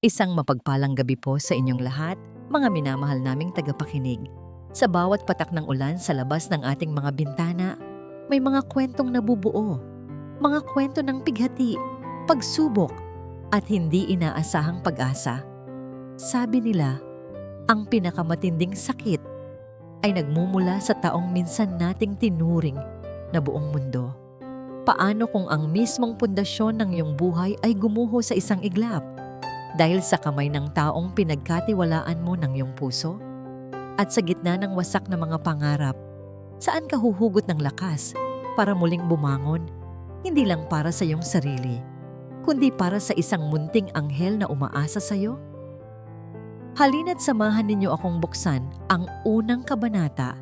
Isang mapagpalang gabi po sa inyong lahat, mga minamahal naming tagapakinig. Sa bawat patak ng ulan sa labas ng ating mga bintana, may mga kwentong nabubuo, mga kwento ng pighati, pagsubok, at hindi inaasahang pag-asa. Sabi nila, ang pinakamatinding sakit ay nagmumula sa taong minsan nating tinuring na buong mundo. Paano kung ang mismong pundasyon ng iyong buhay ay gumuho sa isang iglap? Dahil sa kamay ng taong pinagkatiwalaan mo ng iyong puso? At sa gitna ng wasak na mga pangarap, saan ka huhugot ng lakas para muling bumangon? Hindi lang para sa iyong sarili, kundi para sa isang munting anghel na umaasa sa iyo? Halina't samahan ninyo akong buksan ang unang kabanata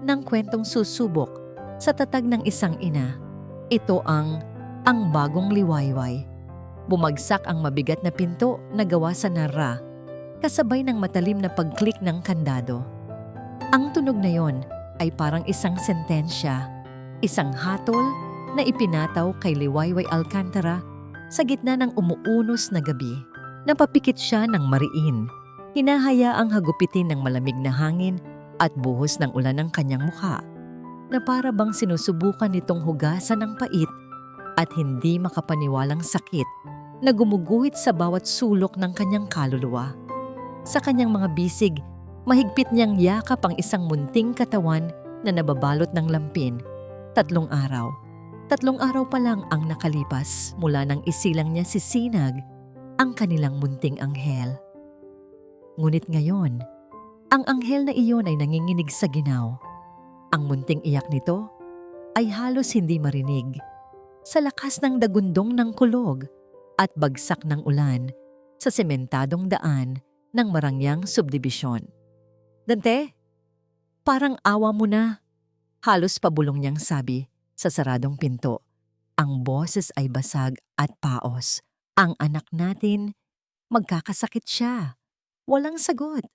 ng kwentong susubok sa tatag ng isang ina. Ito ang bagong liwayway. Bumagsak ang mabigat na pinto na gawa sa nara, kasabay ng matalim na pag-click ng kandado. Ang tunog na yon ay parang isang sentensya, isang hatol na ipinataw kay Liwayway Alcantara sa gitna ng umuunos na gabi. Napapikit siya ng mariin, hinahayaang hagupitin ng malamig na hangin at buhos ng ulan ng kanyang mukha, na para bang sinusubukan nitong hugasan ng pait at hindi makapaniwalang sakit na gumuguhit sa bawat sulok ng kanyang kaluluwa. Sa kanyang mga bisig, mahigpit niyang yakap ang isang munting katawan na nababalot ng lampin. 3 araw. 3 araw pa lang ang nakalipas mula nang isilang niya si Sinag, ang kanilang munting anghel. Ngunit ngayon, ang anghel na iyon ay nanginginig sa ginaw. Ang munting iyak nito ay halos hindi marinig sa lakas ng dagundong ng kulog at bagsak ng ulan sa sementadong daan ng Marangyang subdibisyon. Dante, parang awa mo na, halos pabulong niyang sabi sa saradong pinto. Ang boses ay basag at paos. Ang anak natin, magkakasakit siya. Walang sagot.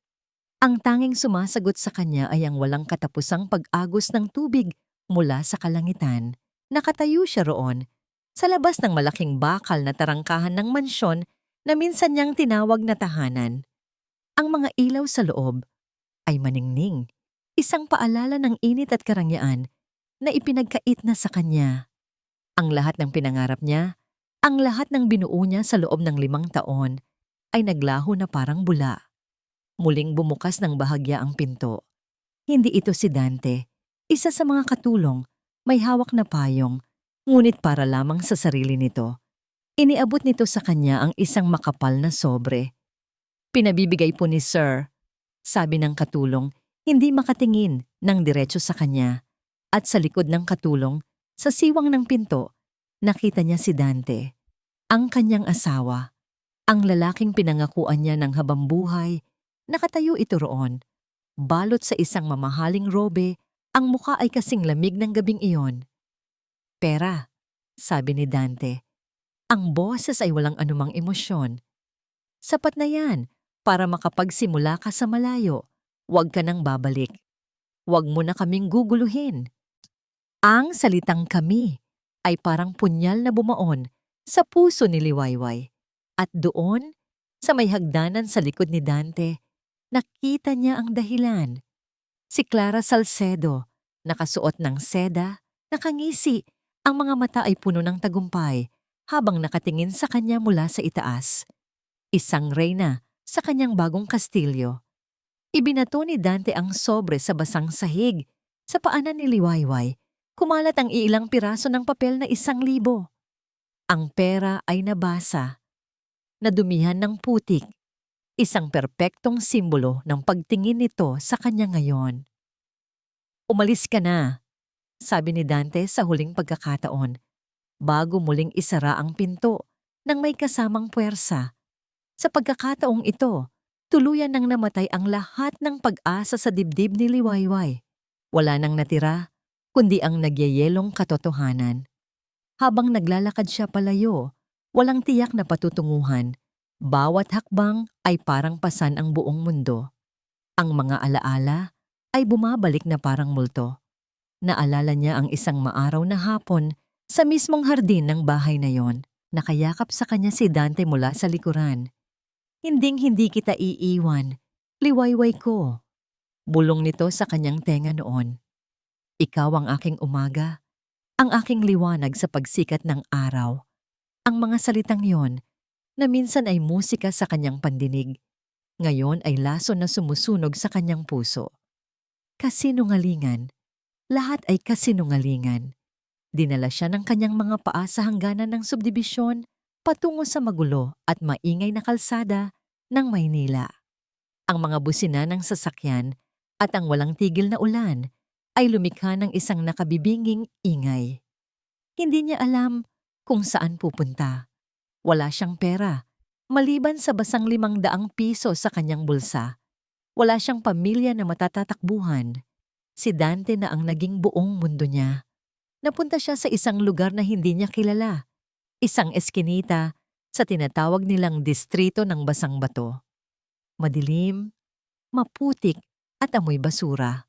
Ang tanging sumasagot sa kanya ay ang walang katapusang pag-agos ng tubig mula sa kalangitan. Nakatayo siya roon sa labas ng malaking bakal na tarangkahan ng mansyon na minsan niyang tinawag na tahanan. Ang mga ilaw sa loob ay maningning, isang paalala ng init at karangyaan na ipinagkait na sa kanya. Ang lahat ng pinangarap niya, ang lahat ng binuo niya sa loob ng 5 taon ay naglaho na parang bula. Muling bumukas ng bahagya ang pinto. Hindi ito si Dante, isa sa mga katulong, may hawak na payong, ngunit para lamang sa sarili nito. Iniabot nito sa kanya ang isang makapal na sobre. Pinabibigay po ni Sir, sabi ng katulong, hindi makatingin ng diretso sa kanya. At sa likod ng katulong, sa siwang ng pinto, nakita niya si Dante, ang kanyang asawa, ang lalaking pinangakuan niya ng habambuhay. Nakatayo ito roon, balot sa isang mamahaling robe, ang mukha ay kasing lamig ng gabing iyon. Pera, sabi ni Dante. Ang boses ay walang anumang emosyon. Sapat na yan para makapagsimula ka sa malayo. Huwag ka nang babalik. Huwag mo na kaming guguluhin. Ang salitang kami ay parang punyal na bumaon sa puso ni Liwayway. At doon, sa may hagdanan sa likod ni Dante, nakita niya ang dahilan. Si Clara Salcedo, nakasuot ng seda, nakangisi. Ang mga mata ay puno ng tagumpay habang nakatingin sa kanya mula sa itaas. Isang reyna sa kanyang bagong kastilyo. Ibinato ni Dante ang sobre sa basang sahig. Sa paanan ni Liwayway, kumalat ang ilang piraso ng papel na 1,000. Ang pera ay nabasa, nadumihan ng putik. Isang perpektong simbolo ng pagtingin nito sa kanya ngayon. Umalis ka na, sabi ni Dante sa huling pagkakataon, bago muling isara ang pinto nang may kasamang puwersa. Sa pagkakataong ito, tuluyan nang namatay ang lahat ng pag-asa sa dibdib ni Liwayway. Wala nang natira, kundi ang nagyayelong katotohanan. Habang naglalakad siya palayo, walang tiyak na patutunguhan. Bawat hakbang ay parang pasan ang buong mundo. Ang mga alaala ay bumabalik na parang multo. Naalala niya ang isang maaraw na hapon sa mismong hardin ng bahay na yon. Nakayakap sa kanya si Dante mula sa likuran. Hinding-hindi kita iiwan, liwayway ko. Bulong nito sa kanyang tenga noon. Ikaw ang aking umaga, ang aking liwanag sa pagsikat ng araw. Ang mga salitang yon na minsan ay musika sa kanyang pandinig, ngayon ay lason na sumusunog sa kanyang puso. Kasinungalingan, lahat ay kasinungalingan. Dinala siya ng kanyang mga paa sa hangganan ng subdibisyon patungo sa magulo at maingay na kalsada ng Maynila. Ang mga busina ng sasakyan at ang walang tigil na ulan ay lumikha ng isang nakabibinging ingay. Hindi niya alam kung saan pupunta. Wala siyang pera, maliban sa basang 500 piso sa kanyang bulsa. Wala siyang pamilya na matatatakbuhan. Si Dante na ang naging buong mundo niya. Napunta siya sa isang lugar na hindi niya kilala. Isang eskinita sa tinatawag nilang distrito ng Basang Bato. Madilim, maputik at amoy basura.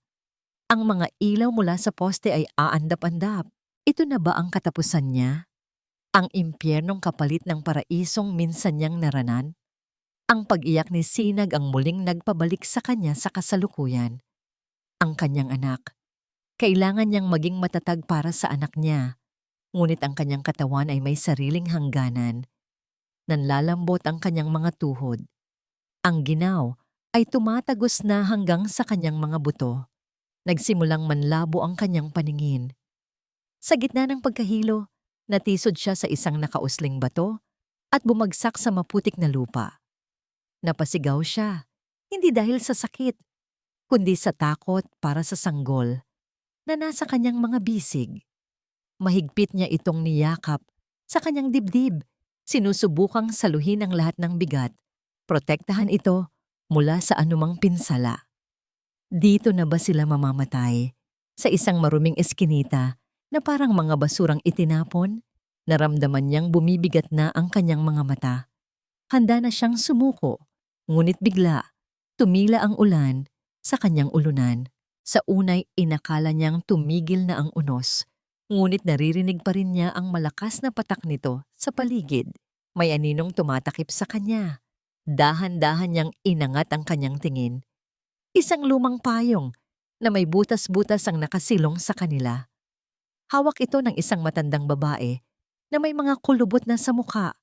Ang mga ilaw mula sa poste ay aandap-andap. Ito na ba ang katapusan niya? Ang impyernong kapalit ng paraisong minsan niyang naranan? Ang pag-iyak ni Sinag ang muling nagpabalik sa kanya sa kasalukuyan. Ang kanyang anak. Kailangan niyang maging matatag para sa anak niya. Ngunit ang kanyang katawan ay may sariling hangganan. Nanlalambot ang kanyang mga tuhod. Ang ginaw ay tumatagos na hanggang sa kanyang mga buto. Nagsimulang manlabo ang kanyang paningin. Sa gitna ng pagkahilo, natisod siya sa isang nakausling bato at bumagsak sa maputik na lupa. Napasigaw siya, hindi dahil sa sakit, kundi sa takot para sa sanggol na nasa kanyang mga bisig. Mahigpit niya itong niyakap sa kanyang dibdib, sinusubukang saluhin ang lahat ng bigat, protektahan ito mula sa anumang pinsala. Dito na ba sila mamamatay? Sa isang maruming eskinita na parang mga basurang itinapon, naramdaman niyang bumibigat na ang kanyang mga mata. Handa na siyang sumuko, ngunit bigla, tumila ang ulan sa kanyang ulunan. Sa unay, inakala niyang tumigil na ang unos, ngunit naririnig pa rin niya ang malakas na patak nito sa paligid. May aninong tumatakip sa kanya. Dahan-dahan niyang inangat ang kanyang tingin. Isang lumang payong na may butas-butas ang nakasilong sa kanila. Hawak ito ng isang matandang babae na may mga kulubot na sa mukha,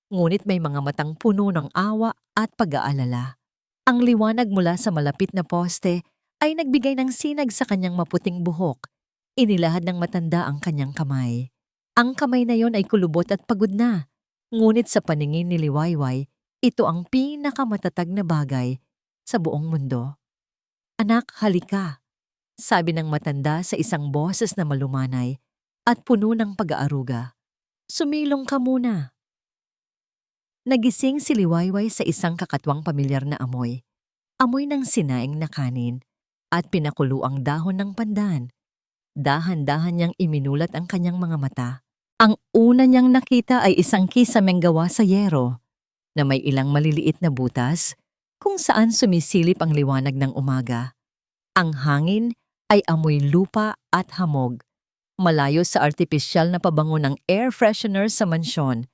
ngunit may mga matang puno ng awa at pag-aalala. Ang liwanag mula sa malapit na poste ay nagbigay ng sinag sa kanyang maputing buhok. Inilahad ng matanda ang kanyang kamay. Ang kamay na yon ay kulubot at pagod na. Ngunit sa paningin ni Liwayway, ito ang pinakamatatag na bagay sa buong mundo. Anak, halika, sabi ng matanda sa isang boses na malumanay at puno ng pag-aaruga. Sumilong ka muna. Nagising si Liwayway sa isang kakatwang pamilyar na amoy. Amoy ng sinaing na kanin at pinakulo ang dahon ng pandan. Dahan-dahan niyang iminulat ang kanyang mga mata. Ang una niyang nakita ay isang kisameng gawa sa yero na may ilang maliliit na butas kung saan sumisilip ang liwanag ng umaga. Ang hangin ay amoy lupa at hamog. Malayo sa artipisyal na pabango ng air freshener sa mansyon,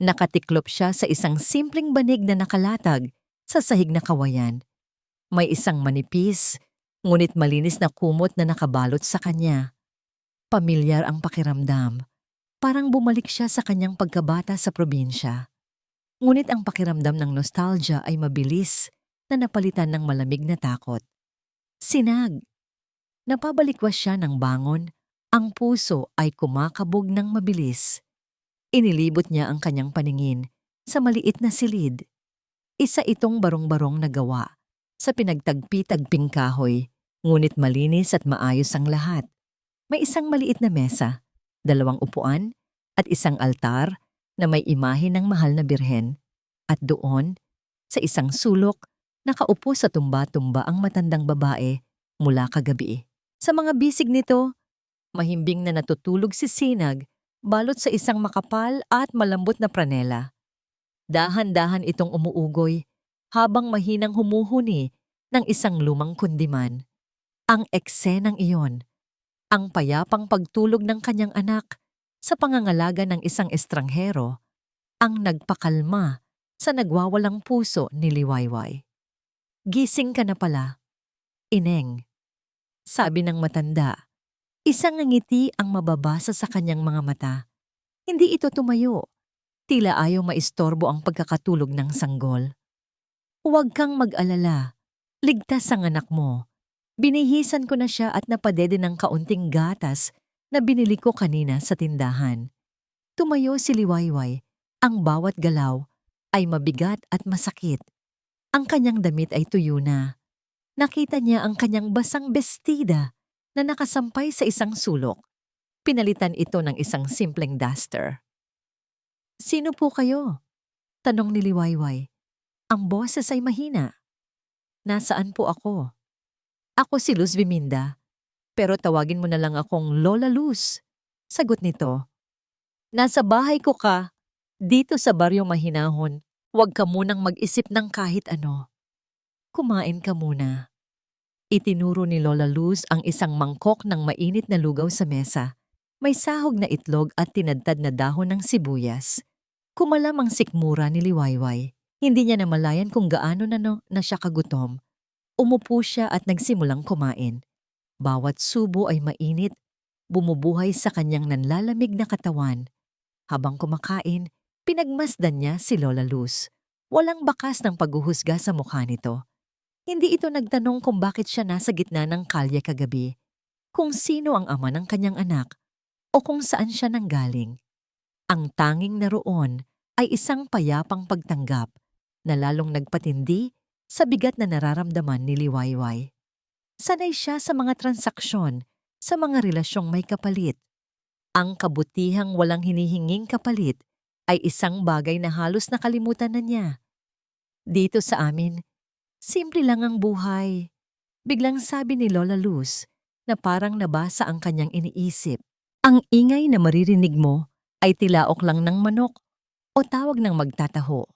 nakatiklop siya sa isang simpleng banig na nakalatag sa sahig na kawayan. May isang manipis, ngunit malinis na kumot na nakabalot sa kanya. Pamilyar ang pakiramdam. Parang bumalik siya sa kanyang pagkabata sa probinsya. Ngunit ang pakiramdam ng nostalgia ay mabilis na napalitan ng malamig na takot. Sinag. Napabalikwas siya ng bangon. Ang puso ay kumakabog ng mabilis. Inilibot niya ang kanyang paningin sa maliit na silid. Isa itong barong-barong na gawa sa pinagtagpi-tagping kahoy, ngunit malinis at maayos ang lahat. May isang maliit na mesa, 2 upuan, at isang altar na may imahe ng mahal na birhen. At doon, sa isang sulok, nakaupo sa tumba-tumba ang matandang babae mula kagabi. Sa mga bisig nito, mahimbing na natutulog si Sinag, balot sa isang makapal at malambot na pranela. Dahan-dahan itong umuugoy habang mahinang humuhuni ng isang lumang kundiman. Ang eksenang iyon, ang payapang pagtulog ng kanyang anak sa pangangalaga ng isang estranghero, ang nagpakalma sa nagwawalang puso ni Liwayway. Gising ka na pala, Ineng, sabi ng matanda. Isang ngiti ang mababasa sa kanyang mga mata. Hindi ito tumayo. Tila ayaw maistorbo ang pagkakatulog ng sanggol. Huwag kang mag-alala. Ligtas ang anak mo. Binihisan ko na siya at napadede ng kaunting gatas na binili ko kanina sa tindahan. Tumayo si Liwayway. Ang bawat galaw ay mabigat at masakit. Ang kanyang damit ay tuyo na. Nakita niya ang kanyang basang bestida na nakasampay sa isang sulok. Pinalitan ito ng isang simpleng duster. Sino po kayo? Tanong ni Liwayway. Ang boses ay mahina. Nasaan po ako? Ako si Luz Biminda, pero tawagin mo na lang akong Lola Luz. Sagot nito. Nasa bahay ko ka, dito sa baryo mahinahon. Huwag ka munang mag-isip ng kahit ano. Kumain ka muna. Itinuro ni Lola Luz ang isang mangkok ng mainit na lugaw sa mesa. May sahog na itlog at tinadtad na dahon ng sibuyas. Kumalam ang sikmura ni Liwayway. Hindi niya namalayan kung gaano na siya kagutom. Umupo siya at nagsimulang kumain. Bawat subo ay mainit, bumubuhay sa kanyang nanlalamig na katawan. Habang kumakain, pinagmasdan niya si Lola Luz. Walang bakas ng paghuhusga sa mukha nito. Hindi ito nagtanong kung bakit siya nasa gitna ng kalye kagabi, kung sino ang ama ng kanyang anak, o kung saan siya nanggaling. Ang tanging naroon ay isang payapang pagtanggap na lalong nagpatindi sa bigat na nararamdaman ni Liwayway. Sanay siya sa mga transaksyon, sa mga relasyong may kapalit. Ang kabutihang walang hinihinging kapalit ay isang bagay na halos nakalimutan na niya. Dito sa amin, simple lang ang buhay. Biglang sabi ni Lola Luz na parang nabasa ang kanyang iniisip. Ang ingay na maririnig mo ay tilaok lang ng manok o tawag ng magtataho.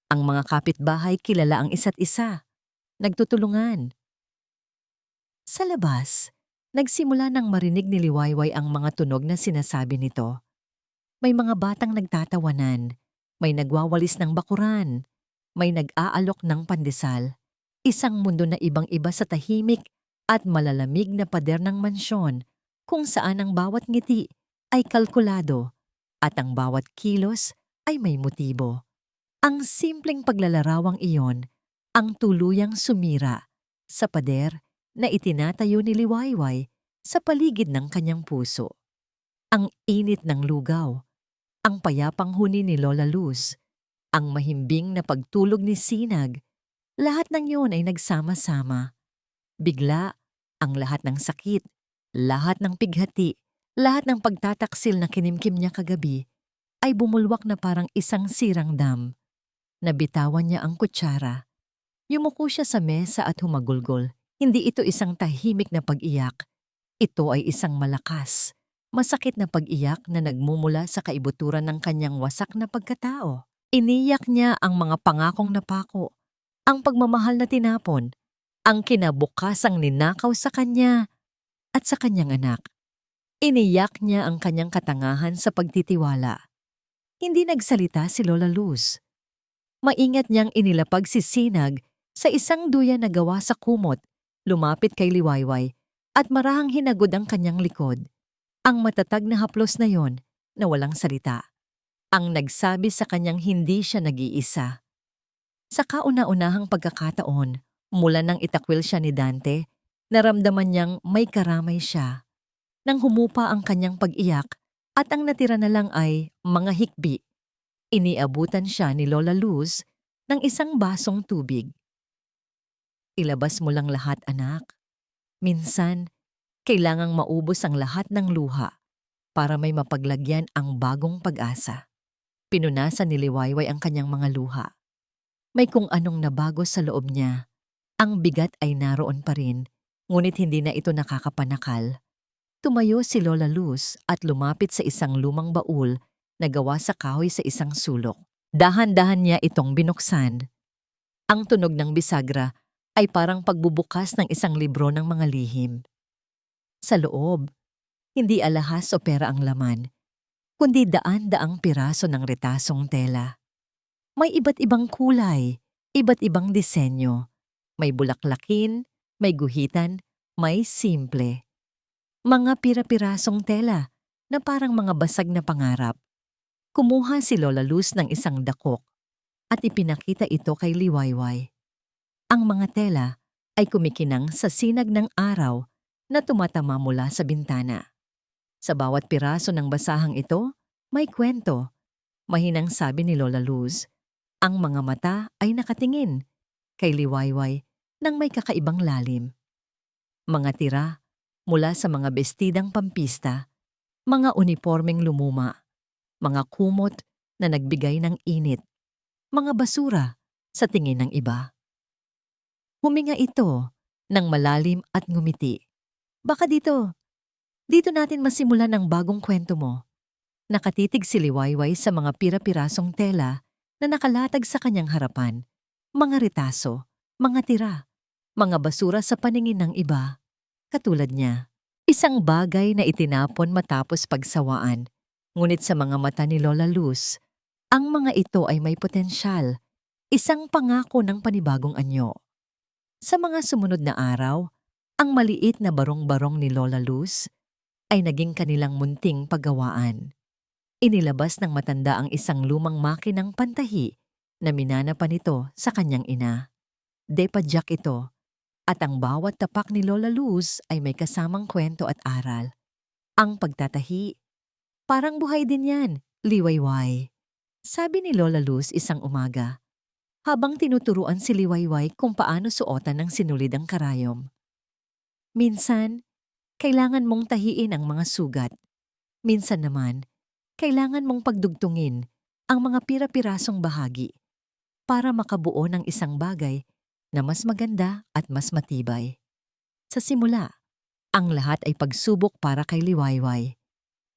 Ang mga kapitbahay kilala ang isa't isa. Nagtutulungan. Sa labas, nagsimula nang marinig ni Liwayway ang mga tunog na sinasabi nito. May mga batang nagtatawanan, may nagwawalis ng bakuran, may nag-aalok ng pandesal. Isang mundo na ibang-iba sa tahimik at malalamig na pader ng mansyon kung saan ang bawat ngiti ay kalkulado at ang bawat kilos ay may motibo. Ang simpleng paglalarawang iyon ang tuluyang sumira sa pader na itinatayo ni Liwayway sa paligid ng kanyang puso. Ang init ng lugaw, ang payapang huni ni Lola Luz, ang mahimbing na pagtulog ni Sinag, lahat ng iyon ay nagsama-sama. Bigla, ang lahat ng sakit, lahat ng pighati, lahat ng pagtataksil na kinimkim niya kagabi ay bumulwak na parang isang sirang dam. Nabitawan niya ang kutsara. Yumuko siya sa mesa at humagulgol. Hindi ito isang tahimik na pag-iyak. Ito ay isang malakas, masakit na pag-iyak na nagmumula sa kaibuturan ng kanyang wasak na pagkatao. Iniyak niya ang mga pangakong napako, ang pagmamahal na tinapon, ang kinabukasang ninakaw sa kanya at sa kanyang anak. Iniyak niya ang kanyang katangahan sa pagtitiwala. Hindi nagsalita si Lola Luz. Maingat niyang inilapag si Sinag sa isang duya na gawa sa kumot, lumapit kay Liwayway at marahang hinagod ang kanyang likod. Ang matatag na haplos na yon na walang salita. Ang nagsabi sa kanyang hindi siya nag-iisa. Sa kauna-unahang pagkakataon, mula nang itakwil siya ni Dante, naramdaman niyang may karamay siya. Nang humupa ang kanyang pag-iyak at ang natira na lang ay mga hikbi, iniabutan siya ni Lola Luz ng isang basong tubig. Ilabas mo lang lahat, anak. Minsan, kailangang maubos ang lahat ng luha para may mapaglagyan ang bagong pag-asa. Pinunasan ni Liwayway ang kanyang mga luha. May kung anong nabago sa loob niya. Ang bigat ay naroon pa rin, ngunit hindi na ito nakakapanakal. Tumayo si Lola Luz at lumapit sa isang lumang baul na gawa sa kahoy sa isang sulok. Dahan-dahan niya itong binuksan. Ang tunog ng bisagra ay parang pagbubukas ng isang libro ng mga lihim. Sa loob, hindi alahas o pera ang laman, kundi daan-daang piraso ng retasong tela. May iba't ibang kulay, iba't ibang disenyo. May bulaklakin, may guhitan, may simple. Mga pira-pirasong tela na parang mga basag na pangarap. Kumuha si Lola Luz ng isang dakok at ipinakita ito kay Liwayway. Ang mga tela ay kumikinang sa sinag ng araw na tumatama mula sa bintana. Sa bawat piraso ng basahang ito, may kwento. Mahinang sabi ni Lola Luz, ang mga mata ay nakatingin kay Liwayway ng may kakaibang lalim. Mga tira mula sa mga bestidang pampista, mga unipormeng lumuma, mga kumot na nagbigay ng init, mga basura sa tingin ng iba. Huminga ito ng malalim at ngumiti. Baka dito natin masimulan ang bagong kwento mo. Nakatitig si Liwayway sa mga pira-pirasong tela na nakalatag sa kanyang harapan. Mga retaso, mga tira, mga basura sa paningin ng iba. Katulad niya, isang bagay na itinapon matapos pagsawaan. Ngunit sa mga mata ni Lola Luz, ang mga ito ay may potensyal. Isang pangako ng panibagong anyo. Sa mga sumunod na araw, ang maliit na barong-barong ni Lola Luz ay naging kanilang munting paggawaan. Inilabas ng matanda ang isang lumang makinang pantahi na minana pa nito sa kanyang ina. Depadyak ito, at ang bawat tapak ni Lola Luz ay may kasamang kwento at aral. Ang pagtatahi, parang buhay din yan, Liwayway. Sabi ni Lola Luz isang umaga, habang tinuturuan si Liwayway kung paano suotan ng sinulidang karayom. Minsan, kailangan mong tahiin ang mga sugat. Minsan naman, kailangan mong pagdugtungin ang mga pira-pirasong bahagi para makabuo ng isang bagay na mas maganda at mas matibay. Sa simula, ang lahat ay pagsubok para kay Liwayway.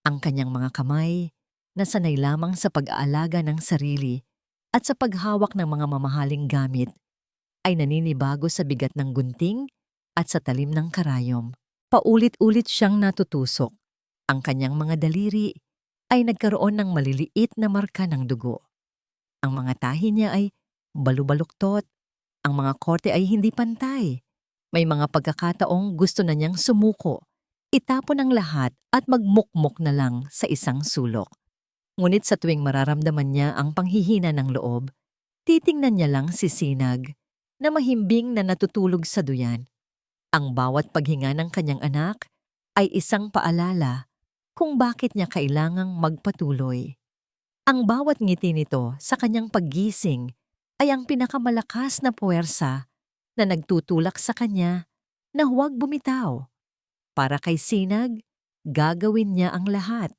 Ang kanyang mga kamay, na sanay lamang sa pag-aalaga ng sarili at sa paghawak ng mga mamahaling gamit, ay naninibago sa bigat ng gunting at sa talim ng karayom. Paulit-ulit siyang natutusok. Ang kanyang mga daliri ay nagkaroon ng maliliit na marka ng dugo. Ang mga tahi niya ay balubaluktot. Ang mga korte ay hindi pantay. May mga pagkakataong gusto na niyang sumuko, itapon ang lahat at magmukmok na lang sa isang sulok. Ngunit sa tuwing mararamdaman niya ang panghihina ng loob, titingnan niya lang si Sinag na mahimbing na natutulog sa duyan. Ang bawat paghinga ng kanyang anak ay isang paalala kung bakit niya kailangang magpatuloy. Ang bawat ngiti nito sa kanyang paggising ay ang pinakamalakas na puwersa na nagtutulak sa kanya na huwag bumitaw. Para kay Sinag, gagawin niya ang lahat.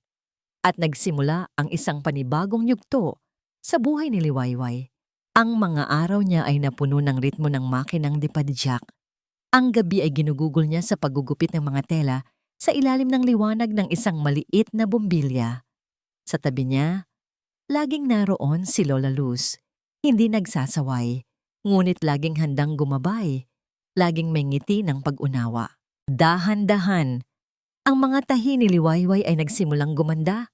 At nagsimula ang isang panibagong yugto sa buhay ni Liwayway. Ang mga araw niya ay napuno ng ritmo ng makinang depadyak. Ang gabi ay ginugugol niya sa paggugupit ng mga tela sa ilalim ng liwanag ng isang maliit na bombilya. Sa tabi niya, laging naroon si Lola Luz. Hindi nagsasaway, ngunit laging handang gumabay. Laging may ngiti ng pag-unawa. Dahan-dahan, ang mga tahi ni Liwayway ay nagsimulang gumanda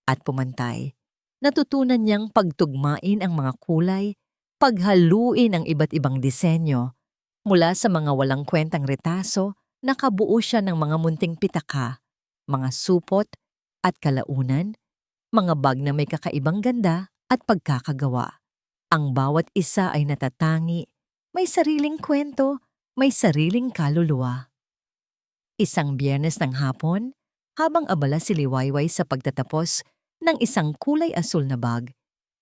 at pumantay. Natutunan niyang pagtugmain ang mga kulay, paghaluin ang iba't ibang disenyo. Mula sa mga walang kwentang retaso, nakabuo siya ng mga munting pitaka, mga supot at kalaunan, mga bag na may kakaibang ganda at pagkakagawa. Ang bawat isa ay natatangi, may sariling kwento, may sariling kaluluwa. Isang Biyernes ng hapon, habang abala si Liwayway sa pagtatapos ng isang kulay asul na bag,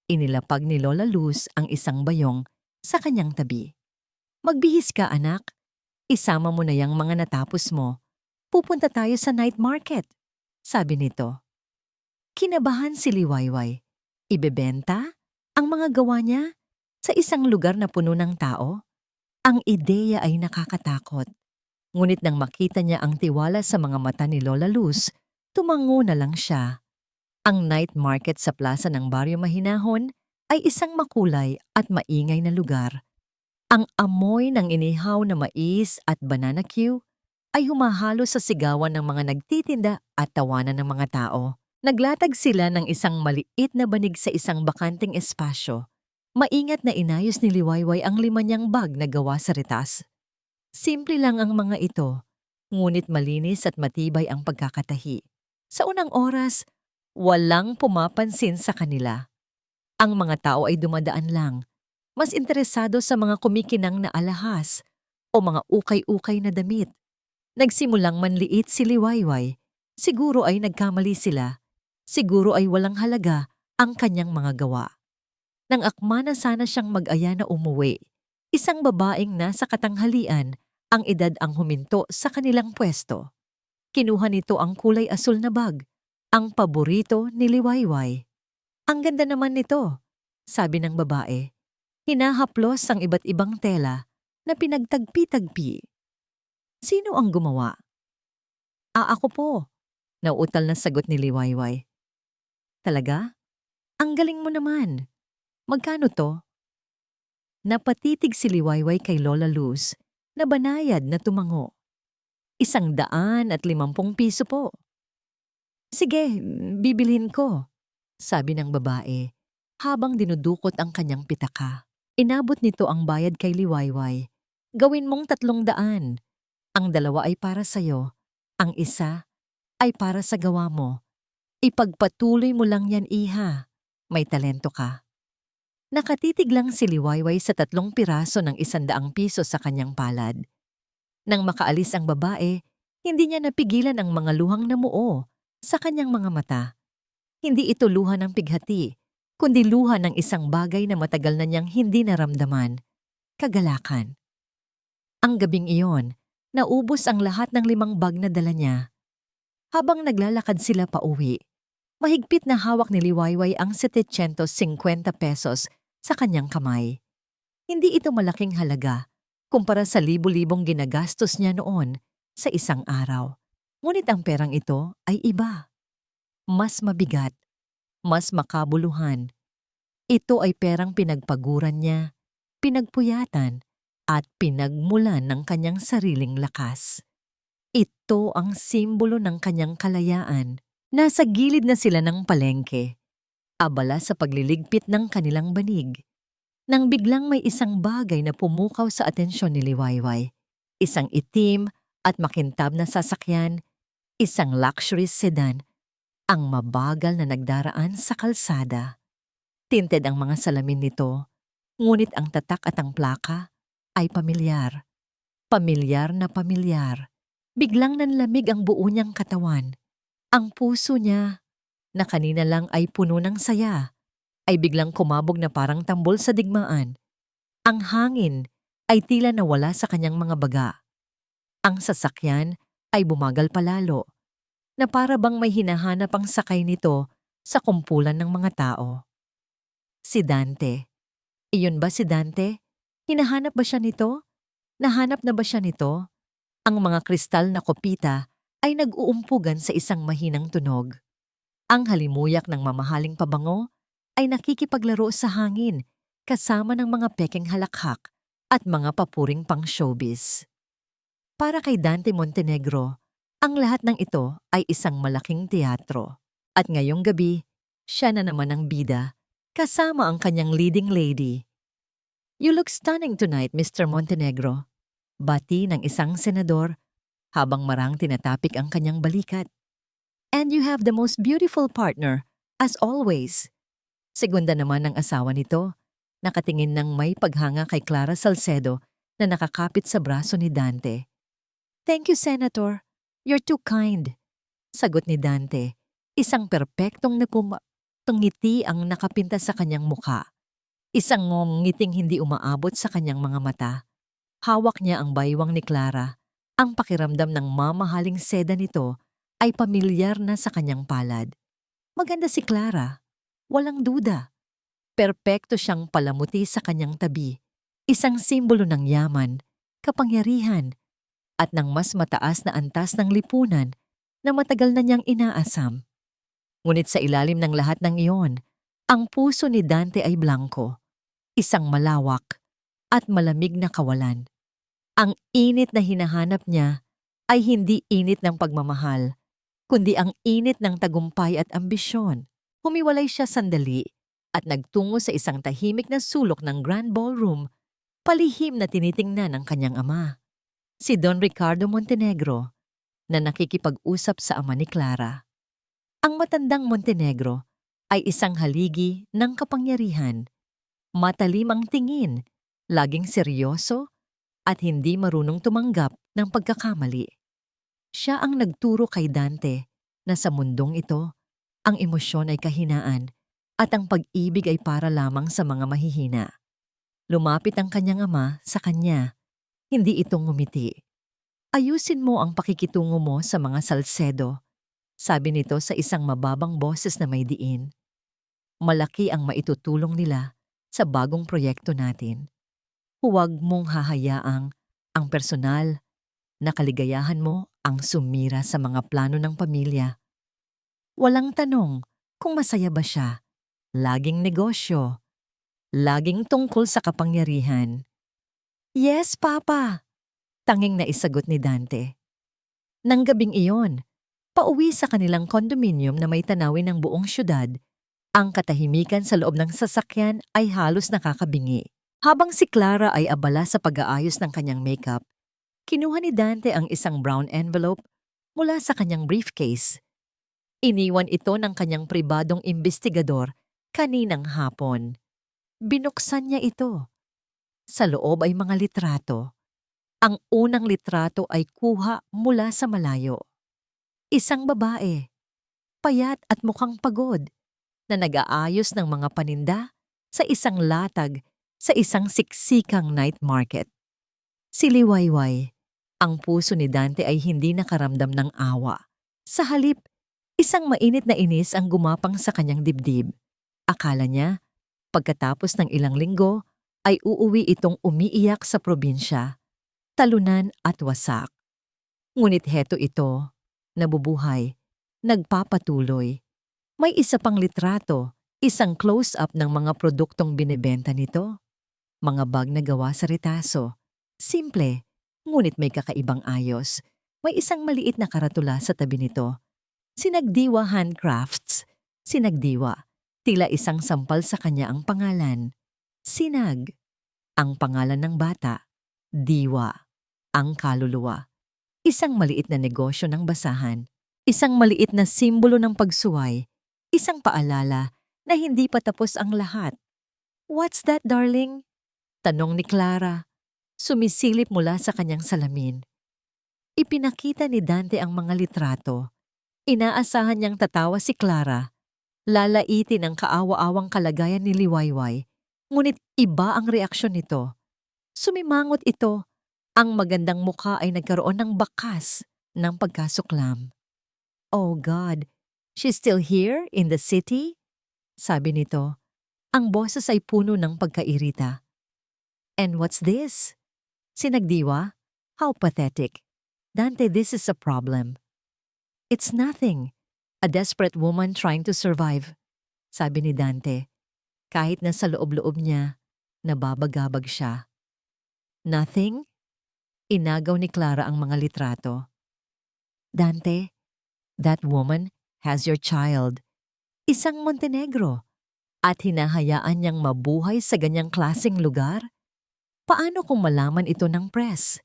inilapag ni Lola Luz ang isang bayong sa kanyang tabi. Magbihis ka, anak. Isama mo na yang mga natapos mo. Pupunta tayo sa night market, sabi nito. Kinabahan si Liwayway. Ibebenta ang mga gawa niya sa isang lugar na puno ng tao? Ang ideya ay nakakatakot. Ngunit nang makita niya ang tiwala sa mga mata ni Lola Luz, tumango na lang siya. Ang night market sa plaza ng Baryo Mahinahon ay isang makulay at maingay na lugar. Ang amoy ng inihaw na mais at banana Q ay humahalo sa sigawan ng mga nagtitinda at tawanan ng mga tao. Naglatag sila ng isang maliit na banig sa isang bakanting espasyo. Maingat na inayos ni Liwayway ang 5 niyang bag na gawa sa retas. Simple lang ang mga ito, ngunit malinis at matibay ang pagkakatahi. Sa unang oras, walang pumapansin sa kanila. Ang mga tao ay dumadaan lang, mas interesado sa mga kumikinang na alahas o mga ukay-ukay na damit. Nagsimulang manliit si Liwayway. Siguro ay nagkamali sila. Siguro ay walang halaga ang kanyang mga gawa. Nang akma na sana siyang mag-aya na umuwi, isang babaeng nasa katanghalian ang edad ang huminto sa kanilang pwesto. Kinuha nito ang kulay asul na bag, ang paborito ni Liwayway. Ang ganda naman nito, sabi ng babae. Hinahaplos ang iba't ibang tela na pinagtagpi-tagpi. Sino ang gumawa? Ako po, nauutal na sagot ni Liwayway. Talaga? Ang galing mo naman. Magkano to? Napatitig si Liwayway kay Lola Luz na banayad na tumango. 150 piso po. Sige, bibilhin ko, sabi ng babae habang dinudukot ang kanyang pitaka. Inabot nito ang bayad kay Liwayway. Gawin mong 300. Ang 2 ay para sa'yo. Ang 1 ay para sa gawa mo. Ipagpatuloy mo lang yan, iha. May talento ka. Nakatitig lang si Liwayway sa 3 piraso ng 100 piso sa kanyang palad. Nang makaalis ang babae, hindi niya napigilan ang mga luhang namuo sa kanyang mga mata. Hindi ito luha ng pighati, kundi luha ng isang bagay na matagal na niyang hindi naramdaman. Kagalakan. Ang gabing iyon, naubos ang lahat ng 5 bag na dala niya. Habang naglalakad sila pauwi, mahigpit na hawak ni Liwayway ang 750 pesos sa kanyang kamay. Hindi ito malaking halaga kumpara sa libo-libong ginagastos niya noon sa isang araw. Ngunit ang perang ito ay iba. Mas mabigat, mas makabuluhan. Ito ay perang pinagpaguran niya, pinagpuyatan, at pinagmulan ng kanyang sariling lakas. Ito ang simbolo ng kanyang kalayaan. Nasa gilid na sila ng palengke, abala sa pagliligpit ng kanilang banig. Nang biglang may isang bagay na pumukaw sa atensyon ni Liwayway. Isang itim at makintab na sasakyan, isang luxury sedan, ang mabagal na nagdaraan sa kalsada. Tinted ang mga salamin nito, ngunit ang tatak at ang plaka ay pamilyar. Pamilyar na pamilyar. Biglang nanlamig ang buo niyang katawan. Ang puso niya, na kanina lang ay puno ng saya, ay biglang kumabog na parang tambol sa digmaan. Ang hangin ay tila nawala sa kanyang mga baga. Ang sasakyan ay bumagal palalo, na para bang may hinahanap ang sakay nito sa kumpulan ng mga tao. Si Dante. Iyon ba si Dante? Hinahanap ba siya nito? Nahanap na ba siya nito? Ang mga kristal na kopita ay nag-uumpugan sa isang mahinang tunog. Ang halimuyak ng mamahaling pabango ay nakikipaglaro sa hangin kasama ng mga pekeng halakhak at mga papuring pang-showbiz. Para kay Dante Montenegro, ang lahat ng ito ay isang malaking teatro. At ngayong gabi, siya na naman ang bida, kasama ang kanyang leading lady. "You look stunning tonight, Mr. Montenegro," bati ng isang senador habang marang tinatapik ang kanyang balikat. "And you have the most beautiful partner, as always." Segunda naman ng asawa nito, nakatingin ng may paghanga kay Clara Salcedo na nakakapit sa braso ni Dante. "Thank you, Senator. You're too kind," sagot ni Dante. Isang perpektong ngiti ang nakapinta sa kanyang mukha. Isang ngiting hindi umaabot sa kanyang mga mata. Hawak niya ang baywang ni Clara. Ang pakiramdam ng mamahaling seda nito ay pamilyar na sa kanyang palad. Maganda si Clara. Walang duda. Perpekto siyang palamuti sa kanyang tabi. Isang simbolo ng yaman, kapangyarihan, at ng mas mataas na antas ng lipunan na matagal na niyang inaasam. Ngunit sa ilalim ng lahat ng iyon, ang puso ni Dante ay blanko. Isang malawak at malamig na kawalan. Ang init na hinahanap niya ay hindi init ng pagmamahal, kundi ang init ng tagumpay at ambisyon. Humiwalay siya sandali at nagtungo sa isang tahimik na sulok ng Grand Ballroom, palihim na tinitingnan ng kanyang ama, si Don Ricardo Montenegro, na nakikipag-usap sa ama ni Clara. Ang matandang Montenegro ay isang haligi ng kapangyarihan, matalim ang tingin, laging seryoso at hindi marunong tumanggap ng pagkakamali. Siya ang nagturo kay Dante na sa mundong ito, ang emosyon ay kahinaan at ang pag-ibig ay para lamang sa mga mahihina. Lumapit ang kanyang ama sa kanya, hindi itong ngumiti. Ayusin mo ang pakikitungo mo sa mga Salcedo, sabi nito sa isang mababang boses na may diin. Malaki ang maitutulong nila sa bagong proyekto natin. Huwag mong hahayaang ang personal na kaligayahan mo ang sumira sa mga plano ng pamilya. Walang tanong kung masaya ba siya. Laging negosyo. Laging tungkol sa kapangyarihan. Yes, Papa! Tanging naisagot ni Dante. Nang gabing iyon, pauwi sa kanilang kondominium na may tanawin ng buong syudad, ang katahimikan sa loob ng sasakyan ay halos nakakabingi. Habang si Clara ay abala sa pag-aayos ng kanyang makeup, kinuha ni Dante ang isang brown envelope mula sa kanyang briefcase. Iniwan ito ng kanyang pribadong imbestigador kaninang hapon. Binuksan niya ito. Sa loob ay mga litrato. Ang unang litrato ay kuha mula sa malayo. Isang babae, payat at mukhang pagod, na nag-aayos ng mga paninda sa isang latag sa isang siksikang night market. Si Liwayway, ang puso ni Dante ay hindi nakaramdam ng awa. Sa halip, isang mainit na inis ang gumapang sa kanyang dibdib. Akala niya, pagkatapos ng ilang linggo, ay uuwi itong umiiyak sa probinsya, talunan at wasak. Ngunit heto ito, nabubuhay, nagpapatuloy. May isa pang litrato, isang close-up ng mga produktong binebenta nito. Mga bag na gawa sa retaso. Simple, ngunit may kakaibang ayos. May isang maliit na karatula sa tabi nito. Sinagdiwa Handcrafts. Sinagdiwa. Tila isang sampal sa kanya ang pangalan. Sinag. Ang pangalan ng bata. Diwa. Ang kaluluwa. Isang maliit na negosyo ng basahan. Isang maliit na simbolo ng pagsuway. Isang paalala na hindi pa tapos ang lahat. What's that, darling? Tanong ni Clara. Sumisilip mula sa kanyang salamin. Ipinakita ni Dante ang mga litrato. Inaasahan niyang tatawa si Clara. Lalaitin ang kaawa-awang kalagayan ni Liwayway. Ngunit iba ang reaksyon nito. Sumimangot ito. Ang magandang mukha ay nagkaroon ng bakas ng pagkasuklam. Oh God, she's still here in the city? Sabi nito. Ang boses ay puno ng pagkairita. And what's this? Sinagdiwa? How pathetic. Dante, this is a problem. It's nothing. A desperate woman trying to survive. Sabi ni Dante. Kahit na sa loob-loob niya, nababagabag siya. Nothing? Inagaw ni Clara ang mga litrato. Dante, that woman has your child. Isang Montenegro. At hinahayaan niyang mabuhay sa ganyang klaseng lugar? Paano kung malaman ito ng press?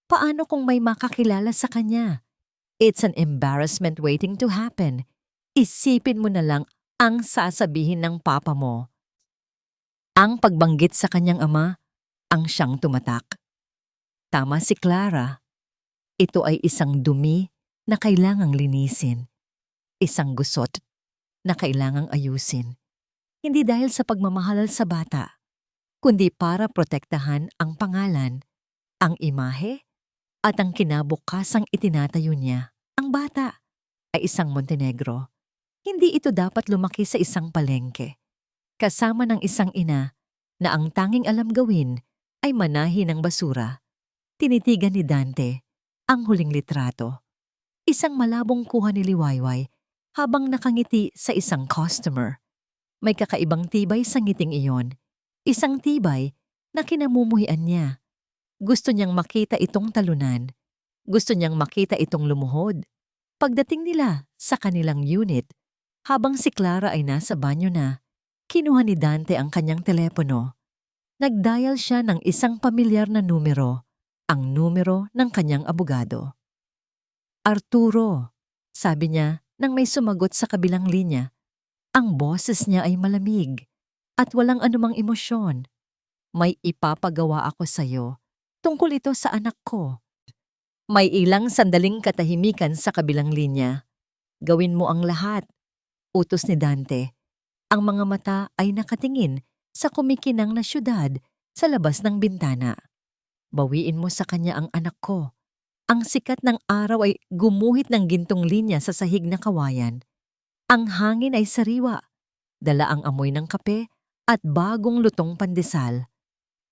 Paano kung may makakilala sa kanya? It's an embarrassment waiting to happen. Isipin mo na lang ang sasabihin ng papa mo. Ang pagbanggit sa kanyang ama, ang siyang tumatak. Tama si Clara. Ito ay isang dumi na kailangang linisin. Isang gusot na kailangang ayusin. Hindi dahil sa pagmamahal sa bata, kundi para protektahan ang pangalan, ang imahe, at ang kinabukasang itinatayo niya. Ang bata ay isang Montenegro. Hindi ito dapat lumaki sa isang palengke, kasama ng isang ina na ang tanging alam gawin ay manahi ng basura. Tinitigan ni Dante ang huling litrato. Isang malabong kuha ni Liwayway habang nakangiti sa isang customer. May kakaibang tibay sa ngiting iyon. Isang tibay na kinamumuhian niya. Gusto niyang makita itong talunan. Gusto niyang makita itong lumuhod. Pagdating nila sa kanilang unit, habang si Clara ay nasa banyo na, Kinuha ni Dante ang kanyang telepono. Nag-dial siya ng isang pamilyar na numero, ang numero ng kanyang abogado. Arturo, sabi niya nang may sumagot sa kabilang linya. Ang boses niya ay malamig at walang anumang emosyon. May ipapagawa ako sa iyo. Tungkol ito sa anak ko. May ilang sandaling katahimikan sa kabilang linya. Gawin mo ang lahat, utos ni Dante. Ang mga mata ay nakatingin sa kumikinang na syudad sa labas ng bintana. Bawiin mo sa kanya ang anak ko. Ang sikat ng araw ay gumuhit ng gintong linya sa sahig na kawayan. Ang hangin ay sariwa, dala ang amoy ng kape at bagong lutong pandesal.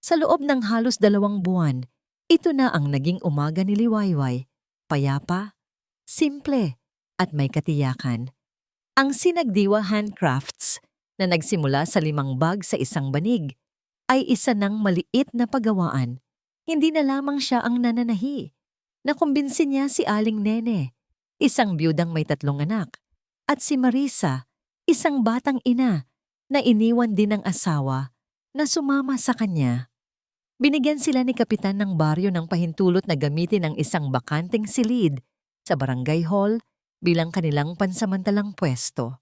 Sa loob ng halos 2 buwan, ito na ang naging umaga ni Liwayway, payapa, simple, at may katiyakan. Ang Sinagdiwa Handcrafts na nagsimula sa 5 bag sa isang banig ay isa ng maliit na pagawaan. Hindi na lamang siya ang nananahi. Nakumbinsi niya si Aling Nene, isang biyudang may 3 anak, at si Marisa, isang batang ina na iniwan din ng asawa na sumama sa kanya. Binigyan sila ni kapitan ng baryo ng pahintulot na gamitin ang isang bakanteng silid sa barangay hall bilang kanilang pansamantalang pwesto.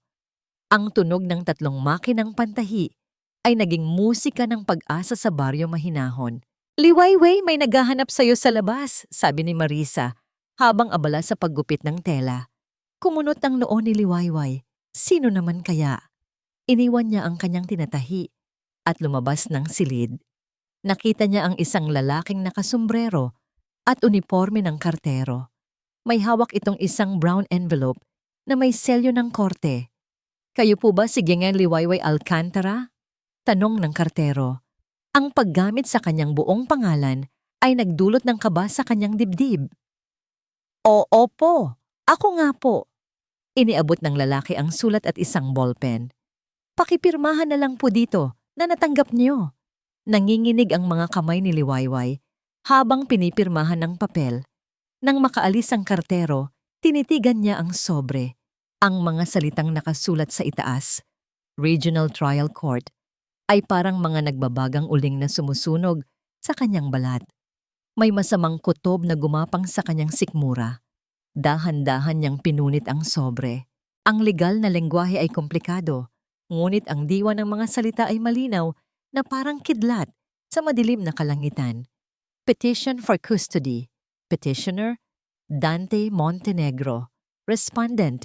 Ang tunog ng 3 makinang pantahi ay naging musika ng pag-asa sa baryo mahinahon. Liwayway, may naghahanap sa'yo sa labas, sabi ni Marisa habang abala sa paggupit ng tela. Kumunot ang noo ni Liwayway. Sino naman kaya? Iniwan niya ang kanyang tinatahi at lumabas ng silid. Nakita niya ang isang lalaking nakasombrero at uniforme ng kartero. May hawak itong isang brown envelope na may selyo ng korte. Kayo po ba si Gingen Liwayway Alcantara? Tanong ng kartero. Ang paggamit sa kanyang buong pangalan ay nagdulot ng kaba sa kanyang dibdib. Oo po, ako nga po. Iniabot ng lalaki ang sulat at isang ballpen. Pakipirmahan na lang po dito na natanggap niyo. Nanginginig ang mga kamay ni Liwayway habang pinipirmahan ng papel. Nang makaalis ang kartero, tinitigan niya ang sobre. Ang mga salitang nakasulat sa itaas, Regional Trial Court, ay parang mga nagbabagang uling na sumusunog sa kanyang balat. May masamang kutob na gumapang sa kanyang sikmura. Dahan-dahan niyang pinunit ang sobre. Ang legal na lengguwahe ay komplikado, ngunit ang diwa ng mga salita ay malinaw na parang kidlat sa madilim na kalangitan. Petition for custody. Petitioner, Dante Montenegro. Respondent,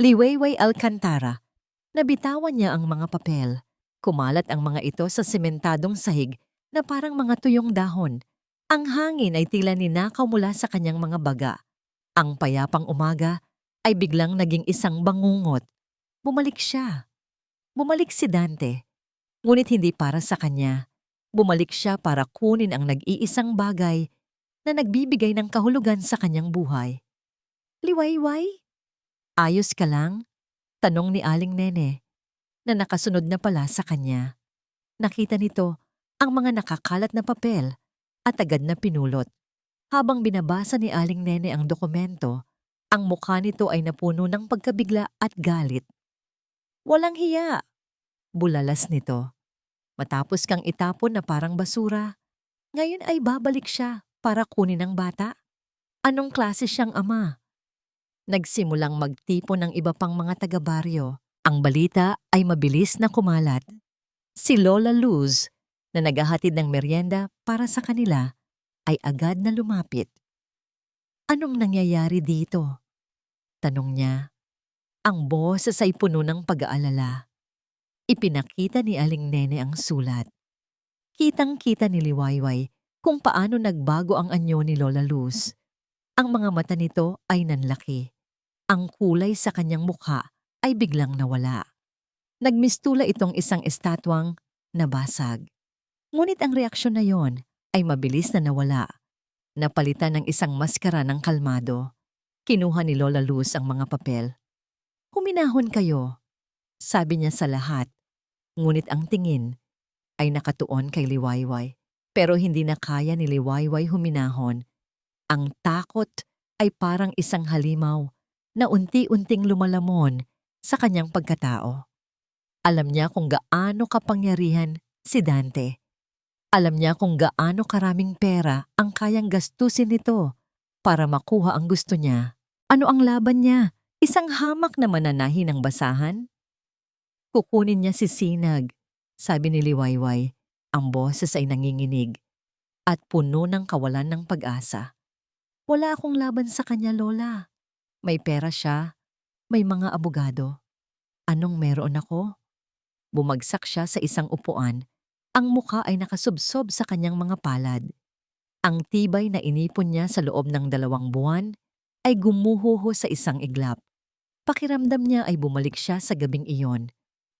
Liwayway Alcantara. Nabitawan niya ang mga papel. Kumalat ang mga ito sa sementadong sahig na parang mga tuyong dahon. Ang hangin ay tila ninakaw mula sa kanyang mga baga. Ang payapang umaga ay biglang naging isang bangungot. Bumalik siya. Bumalik si Dante. Ngunit hindi para sa kanya. Bumalik siya para kunin ang nag-iisang bagay na nagbibigay ng kahulugan sa kanyang buhay. Liwayway? Ayos ka lang? Tanong ni Aling Nene, na nakasunod na pala sa kanya. Nakita nito ang mga nakakalat na papel at agad na pinulot. Habang binabasa ni Aling Nene ang dokumento, ang mukha nito ay napuno ng pagkabigla at galit. Walang hiya, bulalas nito. Matapos kang itapon na parang basura, ngayon ay babalik siya para kunin ang bata. Anong klase siyang ama? Nagsimulang magtipon ng iba pang mga taga-baryo. Ang balita ay mabilis na kumalat. Si Lola Luz, na naghahatid ng merienda para sa kanila, ay agad na lumapit. Anong nangyayari dito? Tanong niya. Ang boses ay puno ng pag-aalala. Ipinakita ni Aling Nene ang sulat. Kitang-kita ni Liwayway kung paano nagbago ang anyo ni Lola Luz. Ang mga mata nito ay nanlaki. Ang kulay sa kanyang mukha ay biglang nawala. Nagmistula itong isang estatwang nabasag. Ngunit ang reaksyon na yon ay mabilis na nawala. Napalitan ng isang maskara ng kalmado. Kinuha ni Lola Luz ang mga papel. Huminahon kayo, sabi niya sa lahat. Ngunit ang tingin ay nakatuon kay Liwayway. Pero hindi na kaya ni Liwayway huminahon. Ang takot ay parang isang halimaw na unti-unting lumalamon sa kanyang pagkatao. Alam niya kung gaano kapangyarihan si Dante. Alam niya kung gaano karaming pera ang kayang gastusin nito para makuha ang gusto niya. Ano ang laban niya? Isang hamak na mananahi ng basahan? Kukunin niya si Sinag, sabi ni Liwayway. Ang boses ay nanginginig at puno ng kawalan ng pag-asa. Wala akong laban sa kanya, Lola. May pera siya, may mga abogado. Anong meron ako? Bumagsak siya sa isang upuan. Ang muka ay nakasubsob sa kanyang mga palad. Ang tibay na inipon niya sa loob ng 2 buwan ay gumuhuho sa isang iglap. Pakiramdam niya ay bumalik siya sa gabing iyon.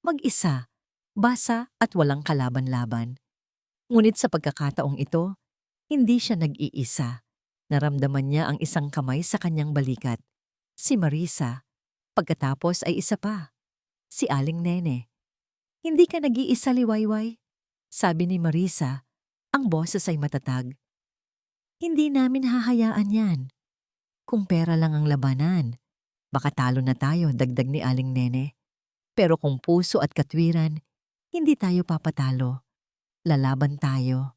Mag-isa, basa at walang kalaban-laban. Ngunit sa pagkakataong ito, hindi siya nag-iisa. Naramdaman niya ang isang kamay sa kanyang balikat. Si Marisa. Pagkatapos ay isa pa. Si Aling Nene. Hindi ka nag-iisa, Liwayway, sabi ni Marisa. Ang boses ay matatag. Hindi namin hahayaan yan. Kung pera lang ang labanan, baka talo na tayo, dagdag ni Aling Nene. Pero kung puso at katwiran, hindi tayo papatalo. Lalaban tayo.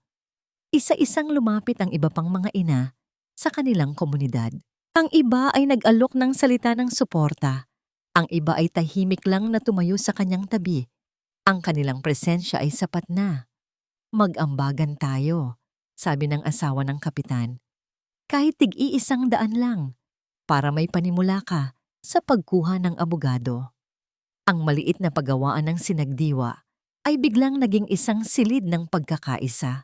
Isa-isang lumapit ang iba pang mga ina sa kanilang komunidad. Ang iba ay nag-alok ng salita ng suporta. Ang iba ay tahimik lang na tumayo sa kanyang tabi. Ang kanilang presensya ay sapat na. Mag-ambagan tayo, sabi ng asawa ng kapitan. Kahit tig-iisang daan lang, para may panimula ka sa pagkuha ng abogado. Ang maliit na paggawaan ng sinagdiwa ay biglang naging isang silid ng pagkakaisa.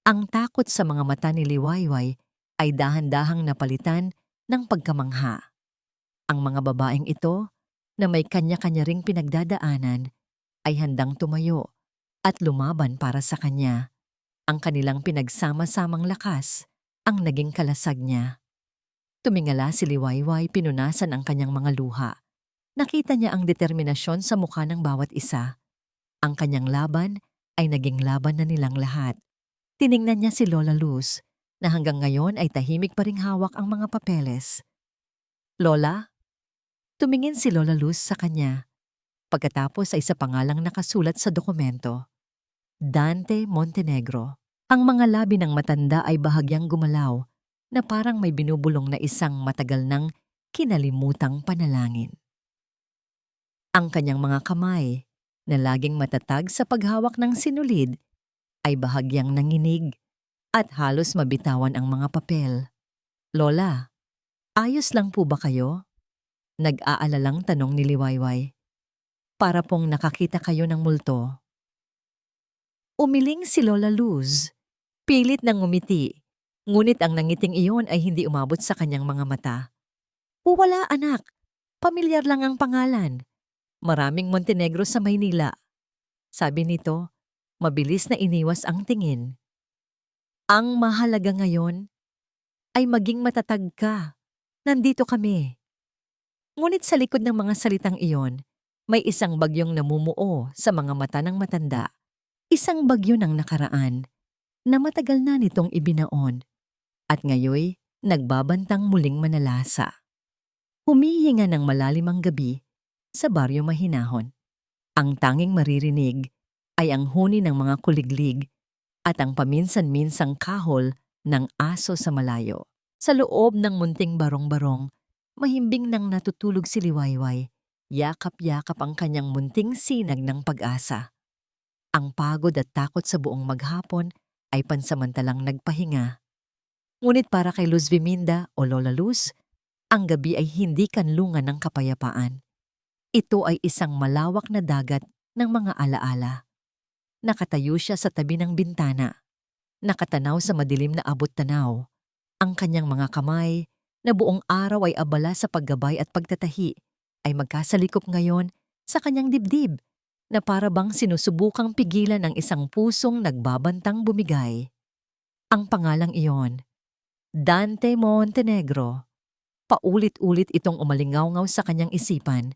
Ang takot sa mga mata ni Liwayway ay dahan-dahang napalitan ng pagkamangha. Ang mga babaeng ito, na may kanya-kanya ring pinagdadaanan, ay handang tumayo at lumaban para sa kanya. Ang kanilang pinagsama-samang lakas ang naging kalasag niya. Tumingala si Liwayway, pinunasan ang kanyang mga luha. Nakita niya ang determinasyon sa mukha ng bawat isa. Ang kanyang laban ay naging laban na nilang lahat. Tiningnan niya si Lola Luz, na hanggang ngayon ay tahimik pa ring hawak ang mga papeles. Lola? Tumingin si Lola Luz sa kanya. Pagkatapos ay sa pangalang nakasulat sa dokumento. Dante Montenegro. Ang mga labi ng matanda ay bahagyang gumalaw na parang may binubulong na isang matagal nang kinalimutang panalangin. Ang kanyang mga kamay, na laging matatag sa paghawak ng sinulid, ay bahagyang nanginig at halos mabitawan ang mga papel. Lola, ayos lang po ba kayo? Nag-aalalang tanong ni Liwayway. Para pong nakakita kayo ng multo. Umiling si Lola Luz. Pilit nang ngumiti. Ngunit ang nangiting iyon ay hindi umabot sa kanyang mga mata. Wala anak. Pamilyar lang ang pangalan. Maraming Montenegro sa Maynila. Sabi nito, mabilis na iniwas ang tingin. Ang mahalaga ngayon ay maging matatag ka. Nandito kami. Ngunit sa likod ng mga salitang iyon, may isang bagyong namumuo sa mga mata ng matanda. Isang bagyo ng nakaraan na matagal na nitong ibinaon at ngayoy nagbabantang muling manalasa. Humihinga ng malalim ang gabi sa baryo mahinahon. Ang tanging maririnig ay ang huni ng mga kuliglig at ang paminsan-minsang kahol ng aso sa malayo. Sa loob ng munting barong-barong, mahimbing nang natutulog si Liwayway. Yakap-yakap ang kanyang munting sinag ng pag-asa. Ang pagod at takot sa buong maghapon ay pansamantalang nagpahinga. Ngunit para kay Luz Viminda o Lola Luz, ang gabi ay hindi kanlungan ng kapayapaan. Ito ay isang malawak na dagat ng mga alaala. Nakatayo siya sa tabi ng bintana. Nakatanaw sa madilim na abot-tanaw. Ang kanyang mga kamay, na buong araw ay abala sa paggabay at pagtatahi, ay magkasalikop ngayon sa kanyang dibdib na para bang sinusubukang pigilan ang isang pusong nagbabantang bumigay. Ang pangalang iyon, Dante Montenegro. Paulit-ulit itong umalingaw-ngaw sa kanyang isipan,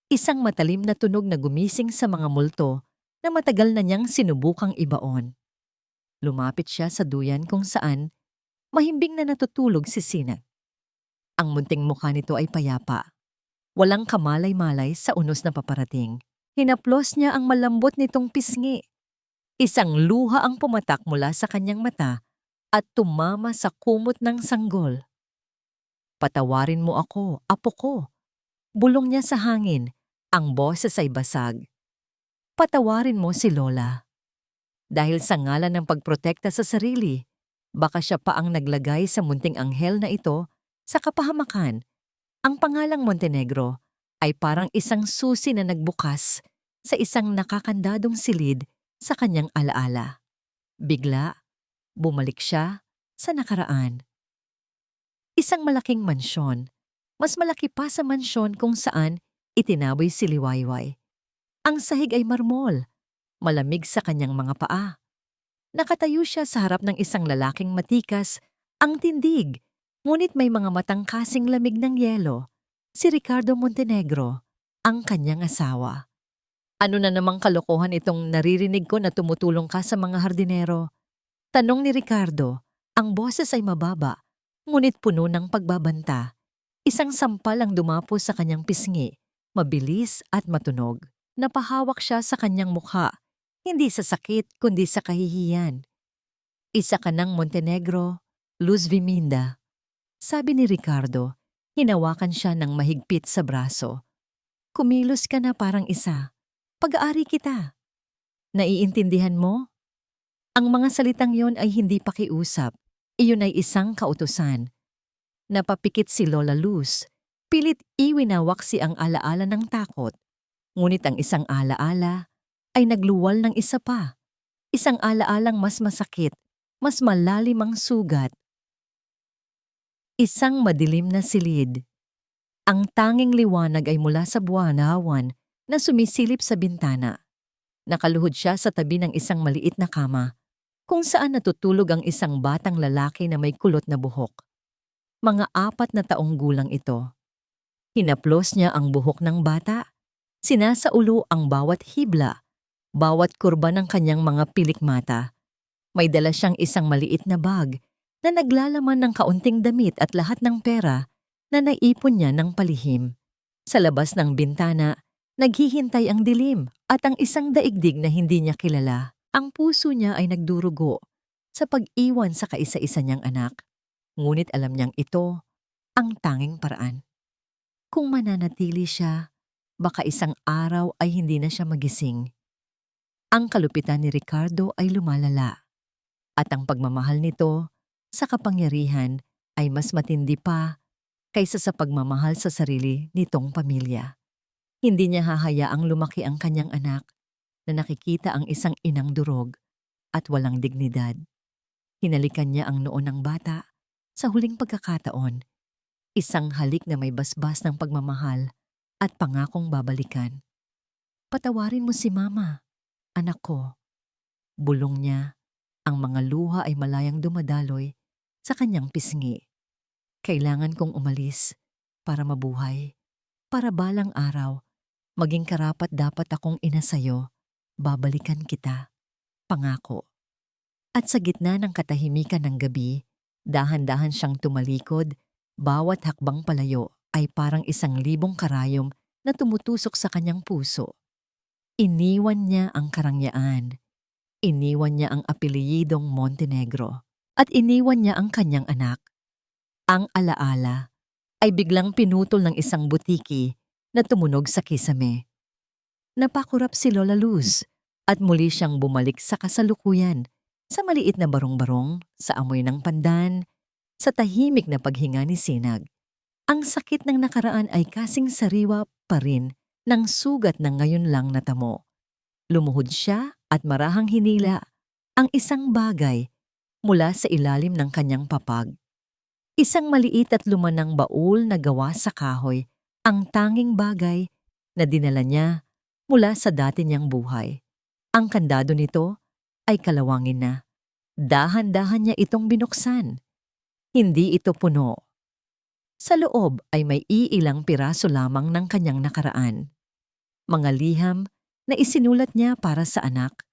isang matalim na tunog na gumising sa mga multo na matagal na niyang sinubukang ibaon. Lumapit siya sa duyan kung saan mahimbing na natutulog si Sinag. Ang munting mukha nito ay payapa. Walang kamalay-malay sa unos na paparating. Hinaplos niya ang malambot nitong pisngi. Isang luha ang pumatak mula sa kanyang mata at tumama sa kumot ng sanggol. "Patawarin mo ako, apo ko." Bulong niya sa hangin, ang boses ay basag. "Patawarin mo si Lola." Dahil sa ngalan ng pagprotekta sa sarili, baka siya pa ang naglagay sa munting anghel na ito sa kapahamakan. Ang pangalang Montenegro ay parang isang susi na nagbukas sa isang nakakandadong silid sa kanyang alaala. Bigla, bumalik siya sa nakaraan. Isang malaking mansyon, mas malaki pa sa mansyon kung saan itinaboy si Liwayway. Ang sahig ay marmol, malamig sa kanyang mga paa. Nakatayo siya sa harap ng isang lalaking matikas, ang tindig, ngunit may mga matang kasing lamig ng yelo. Si Ricardo Montenegro, ang kanyang asawa. "Ano na namang kalokohan itong naririnig ko na tumutulong ka sa mga hardinero?" Tanong ni Ricardo. Ang boses ay mababa, ngunit puno ng pagbabanta. Isang sampal ang dumapo sa kanyang pisngi, mabilis at matunog. Napahawak siya sa kanyang mukha, hindi sa sakit kundi sa kahihiyan. "Isa ka ng Montenegro, Luz Viminda," sabi ni Ricardo. Hinawakan siya ng mahigpit sa braso. "Kumilos ka na parang isa. Pag-aari kita. Naiintindihan mo?" Ang mga salitang yon ay hindi pakiusap. Iyon ay isang kautusan. Napapikit si Lola Luz. Pilit iwinawak ang alaala ng takot. Ngunit ang isang alaala ay nagluwal ng isa pa. Isang alaalang mas masakit, mas malalim ang sugat. Isang madilim na silid. Ang tanging liwanag ay mula sa buwan-hawan na sumisilip sa bintana. Nakaluhod siya sa tabi ng isang maliit na kama, kung saan natutulog ang isang batang lalaki na may kulot na buhok. Mga 4 na taong gulang ito. Hinaplos niya ang buhok ng bata. Sinasaulo ang bawat hibla, bawat kurba ng kanyang mga pilik mata. May dala siyang isang maliit na bag na naglalaman ng kaunting damit at lahat ng pera na naipon niya ng palihim. Sa labas ng bintana, naghihintay ang dilim at ang isang daigdig na hindi niya kilala. Ang puso niya ay nagdurugo sa pag-iwan sa kaisa-isa niyang anak. Ngunit alam niyang ito ang tanging paraan. Kung mananatili siya, baka isang araw ay hindi na siya magising. Ang kalupitan ni Ricardo ay lumalala. At ang pagmamahal nito sa kapangyarihan ay mas matindi pa kaysa sa pagmamahal sa sarili nitong pamilya. Hindi niya hahayaang lumaki ang kanyang anak na nakikita ang isang inang durog at walang dignidad. Hinalikan niya ang noo ng bata sa huling pagkakataon. Isang halik na may basbas ng pagmamahal at pangakong babalikan. "Patawarin mo si Mama, anak ko." Bulong niya. Ang mga luha ay malayang dumadaloy sa kanyang pisngi. "Kailangan kong umalis para mabuhay. Para balang araw, maging karapat dapat akong ina sa'yo. Babalikan kita. Pangako." At sa gitna ng katahimikan ng gabi, dahan-dahan siyang tumalikod. Bawat hakbang palayo ay parang 1,000 karayom na tumutusok sa kanyang puso. Iniwan niya ang karangyaan. Iniwan niya ang apelyidong Montenegro. At iniwan niya ang kanyang anak. Ang alaala ay biglang pinutol ng isang butiki na tumunog sa kisame. Napakurap si Lola Luz at muli siyang bumalik sa kasalukuyan, sa maliit na barong-barong, sa amoy ng pandan, sa tahimik na paghinga ni Sinag. Ang sakit ng nakaraan ay kasing sariwa pa rin ng sugat ng ngayon lang natamo. Lumuhod siya at marahang hinila ang isang bagay mula sa ilalim ng kanyang papag. Isang maliit at lumanang baul na gawa sa kahoy, ang tanging bagay na dinala niya mula sa dati niyang buhay. Ang kandado nito ay kalawangin na. Dahan-dahan niya itong binuksan. Hindi ito puno. Sa loob ay may iilang piraso lamang ng kanyang nakaraan. Mga liham na isinulat niya para sa anak.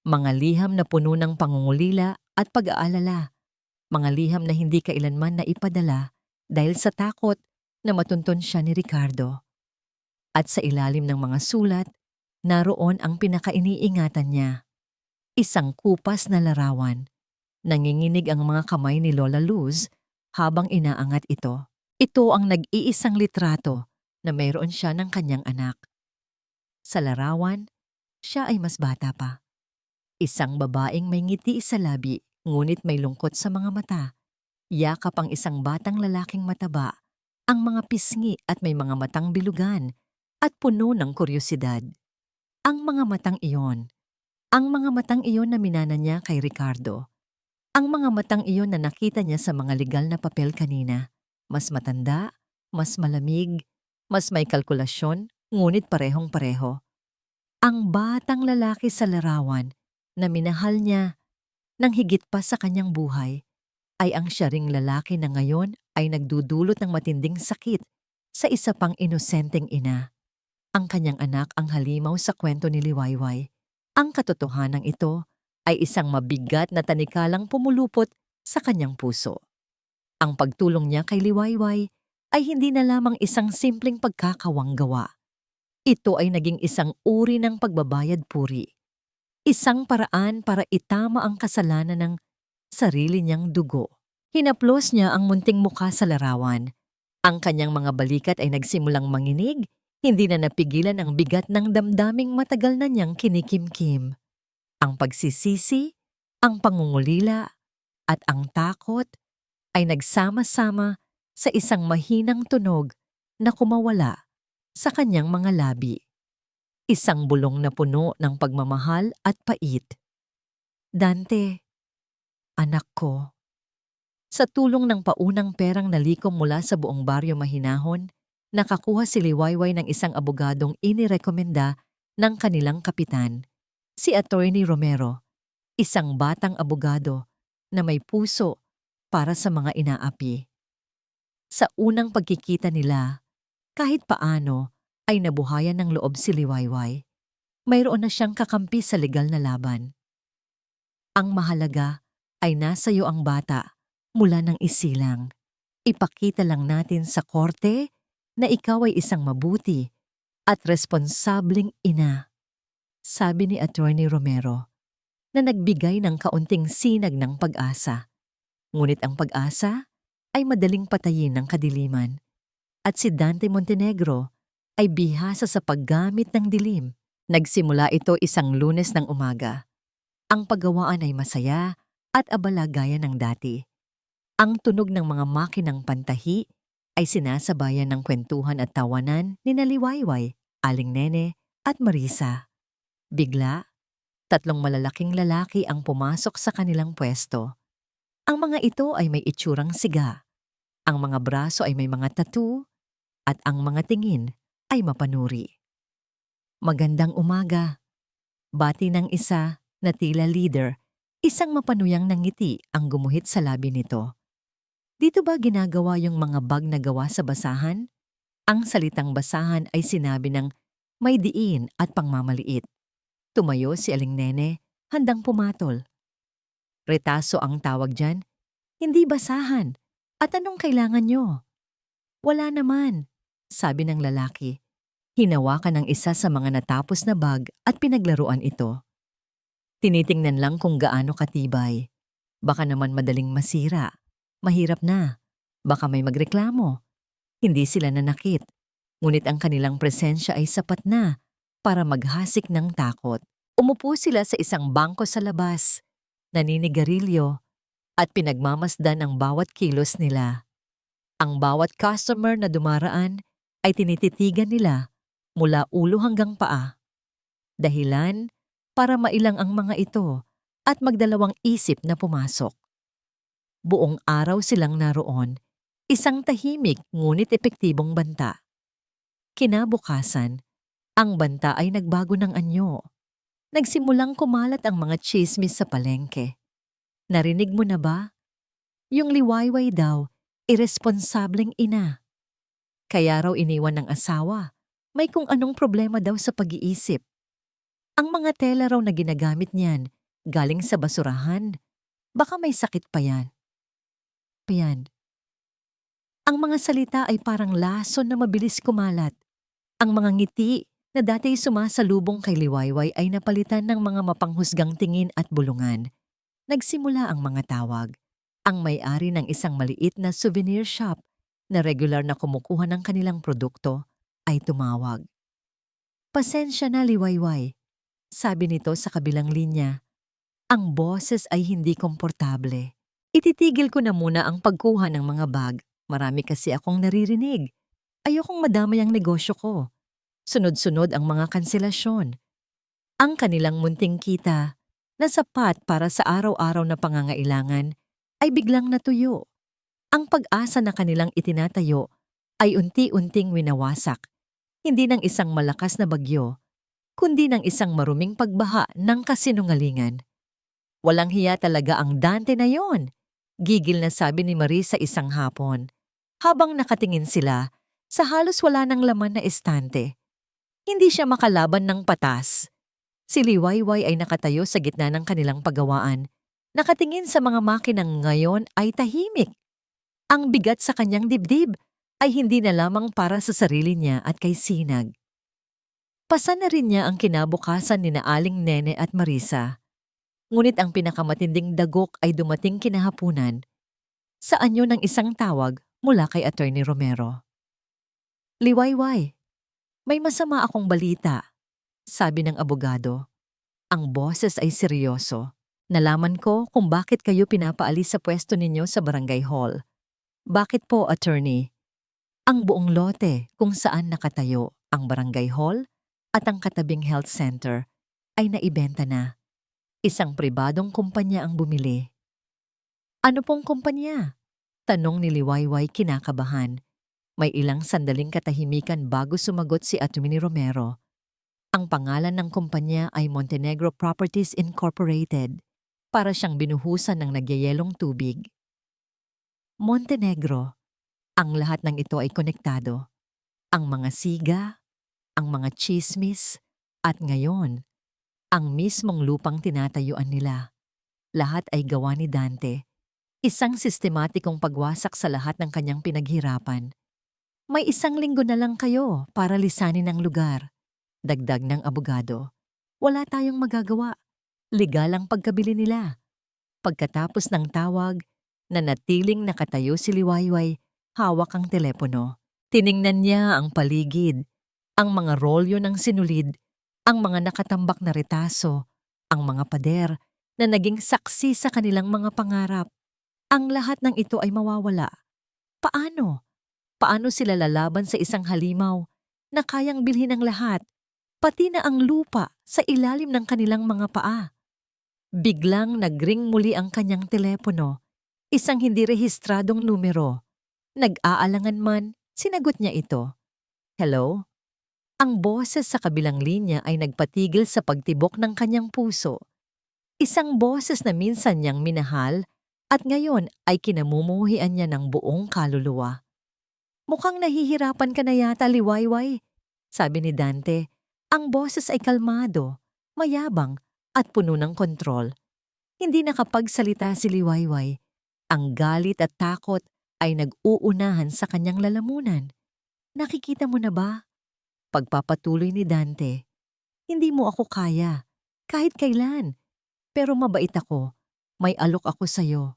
Mga liham na puno ng pangungulila at pag-aalala. Mga liham na hindi kailanman na ipadala dahil sa takot na matunton siya ni Ricardo. At sa ilalim ng mga sulat, naroon ang pinakainiingatan niya. Isang kupas na larawan. Nanginginig ang mga kamay ni Lola Luz habang inaangat ito. Ito ang nag-iisang litrato na mayroon siya ng kanyang anak. Sa larawan, siya ay mas bata pa. Isang babaeng may ngiti sa labi, ngunit may lungkot sa mga mata. Yakap ang isang batang lalaking mataba, ang mga pisngi at may mga matang bilugan at puno ng kuryosidad. Ang mga matang iyon na minana niya kay Ricardo. Ang mga matang iyon na nakita niya sa mga legal na papel kanina. Mas matanda, mas malamig, mas may kalkulasyon, ngunit parehong-pareho. Ang batang lalaki sa larawan na minahal niya nang higit pa sa kanyang buhay ay ang siya ring lalaki na ngayon ay nagdudulot ng matinding sakit sa isa pang inosenteng ina. Ang kanyang anak ang halimaw sa kwento ni Liwayway. Ang katotohanan ito ay isang mabigat na tanikalang pumulupot sa kanyang puso. Ang pagtulong niya kay Liwayway ay hindi na lamang isang simpleng pagkakawanggawa. Ito ay naging isang uri ng pagbabayad puri. Isang paraan para itama ang kasalanan ng sarili niyang dugo. Hinaplos niya ang munting mukha sa larawan. Ang kanyang mga balikat ay nagsimulang manginig, hindi na napigilan ang bigat ng damdaming matagal na niyang kinikimkim. Ang pagsisisi, ang pangungulila, at ang takot ay nagsama-sama sa isang mahinang tunog na kumawala sa kanyang mga labi. Isang bulong na puno ng pagmamahal at pait. Dante, anak ko. Sa tulong ng paunang perang nalikom mula sa buong baryo mahinahon, nakakuha si Liwayway ng isang abogadong inirekomenda ng kanilang kapitan, si Attorney Romero, isang batang abogado na may puso para sa mga inaapi. Sa unang pagkikita nila, kahit paano ay nabuhayan ng loob si Liwayway. Mayroon na siyang kakampi sa legal na laban. Ang mahalaga ay nasa iyo ang bata mula ng isilang. Ipakita lang natin sa korte na ikaw ay isang mabuti at responsableng ina, sabi ni Attorney Romero, na nagbigay ng kaunting sinag ng pag-asa. Ngunit ang pag-asa ay madaling patayin ng kadiliman. At si Dante Montenegro ay bihasa sa paggamit ng dilim. Nagsimula ito isang Lunes ng umaga. Ang paggawaan ay masaya at abala gaya ng dati. Ang tunog ng mga makinang pantahi ay sinasabayan ng kwentuhan at tawanan ni Liwayway, Aling Nene at Marisa. Bigla, 3 malalaking lalaki ang pumasok sa kanilang pwesto. Ang mga ito ay may itsurang siga. Ang mga braso ay may mga tattoo at ang mga tingin ay mapanuri. Magandang umaga. Bati ng isa na tila leader, isang mapanuyang nangiti ang gumuhit sa labi nito. Dito ba ginagawa yung mga bag na gawa sa basahan? Ang salitang basahan ay sinabi ng may diin at pangmamaliit. Tumayo si Aling Nene, handang pumatol. Retaso ang tawag dyan, hindi basahan. At anong kailangan nyo? Wala naman, sabi ng lalaki. Hinawakan ng isa sa mga natapos na bag at pinaglaruan ito. Tinitingnan lang kung gaano katibay. Baka naman madaling masira. Mahirap na. Baka may magreklamo. Hindi sila nanakit. Ngunit ang kanilang presensya ay sapat na para maghasik ng takot. Umupo sila sa isang bangko sa labas, naninigarilyo, at pinagmamasdan ang bawat kilos nila. Ang bawat customer na dumaraan ay tinititigan nila mula ulo hanggang paa. Dahilan para mailang ang mga ito at magdalawang isip na pumasok. Buong araw silang naroon, isang tahimik ngunit epektibong banta. Kinabukasan, ang banta ay nagbago ng anyo. Nagsimulang kumalat ang mga tsismis sa palengke. Narinig mo na ba? Yung Liwayway daw, irresponsableng ina. Kaya raw iniwan ng asawa. May kung anong problema daw sa pag-iisip. Ang mga tela raw na ginagamit niyan, galing sa basurahan. Baka may sakit pa yan. Ang mga salita ay parang lason na mabilis kumalat. Ang mga ngiti na dati sumasalubong kay Liwayway ay napalitan ng mga mapanghusgang tingin at bulungan. Nagsimula ang mga tawag. Ang may-ari ng isang maliit na souvenir shop na regular na kumukuha ng kanilang produkto ay tumawag. "Pasensya na, Liwayway," sabi nito sa kabilang linya. "Ang boses ay hindi komportable. Ititigil ko na muna ang pagkuha ng mga bag. Marami kasi akong naririnig. Ayokong madamay ang negosyo ko. Sunod-sunod ang mga kanselasyon. Ang kanilang munting kita na sapat para sa araw-araw na pangangailangan ay biglang natuyo. Ang pag-asa na kanilang itinatayo ay unti-unting winawasak, hindi ng isang malakas na bagyo, kundi ng isang maruming pagbaha ng kasinungalingan. Walang hiya talaga ang Dante na yon, gigil na sabi ni Marie sa isang hapon, habang nakatingin sila sa halos wala ng laman na estante. Hindi siya makalaban ng patas. Si Liwayway ay nakatayo sa gitna ng kanilang paggawaan. Nakatingin sa mga makinang ngayon ay tahimik. Ang bigat sa kanyang dibdib ay hindi na lamang para sa sarili niya at kay Sinag. Pasan na rin niya ang kinabukasan ni na Aling Nene at Marisa. Ngunit ang pinakamatinding dagok ay dumating kinahapunan sa anyo ng isang tawag mula kay Attorney Romero. "Liwayway, may masama akong balita," sabi ng abogado. Ang boses ay seryoso. "Nalaman ko kung bakit kayo pinapaalis sa pwesto ninyo sa barangay hall." "Bakit po, attorney?" "Ang buong lote kung saan nakatayo ang barangay hall at ang katabing health center ay naibenta na. Isang pribadong kumpanya ang bumili." "Ano pong kumpanya?" tanong ni Liwayway kinakabahan. May ilang sandaling katahimikan bago sumagot si Attorney Romero. Ang pangalan ng kumpanya ay Montenegro Properties Incorporated. Para siyang binuhusan ng nagyayelong tubig. Montenegro. Ang lahat ng ito ay konektado. Ang mga siga, ang mga chismis, at ngayon, ang mismong lupang tinatayuan nila. Lahat ay gawa ni Dante. Isang sistematikong pagwasak sa lahat ng kanyang pinaghirapan. "May 1 linggo na lang kayo para lisanin ang lugar," dagdag ng abogado. "Wala tayong magagawa. Legal ang pagkabili nila." Pagkatapos ng tawag, nanatiling nakatayo si Liwayway, hawak ang telepono. Tiningnan niya ang paligid, ang mga rolyo ng sinulid, ang mga nakatambak na retaso, ang mga pader na naging saksi sa kanilang mga pangarap. Ang lahat ng ito ay mawawala. Paano? Paano sila lalaban sa isang halimaw na kayang bilhin ang lahat, pati na ang lupa sa ilalim ng kanilang mga paa? Biglang nagring muli ang kanyang telepono, isang hindi rehistradong numero. Nag-aalangan man, sinagot niya ito. "Hello?" Ang boses sa kabilang linya ay nagpatigil sa pagtibok ng kanyang puso. Isang boses na minsan niyang minahal at ngayon ay kinamumuhian niya ng buong kaluluwa. "Mukhang nahihirapan ka na yata, Liwayway," sabi ni Dante. Ang boses ay kalmado, mayabang, at puno ng kontrol. Hindi nakapagsalita si Liwayway. Ang galit at takot ay nag-uunahan sa kanyang lalamunan. "Nakikita mo na ba?" Pagpapatuloy ni Dante. "Hindi mo ako kaya, kahit kailan. Pero mabait ako. May alok ako sa'yo."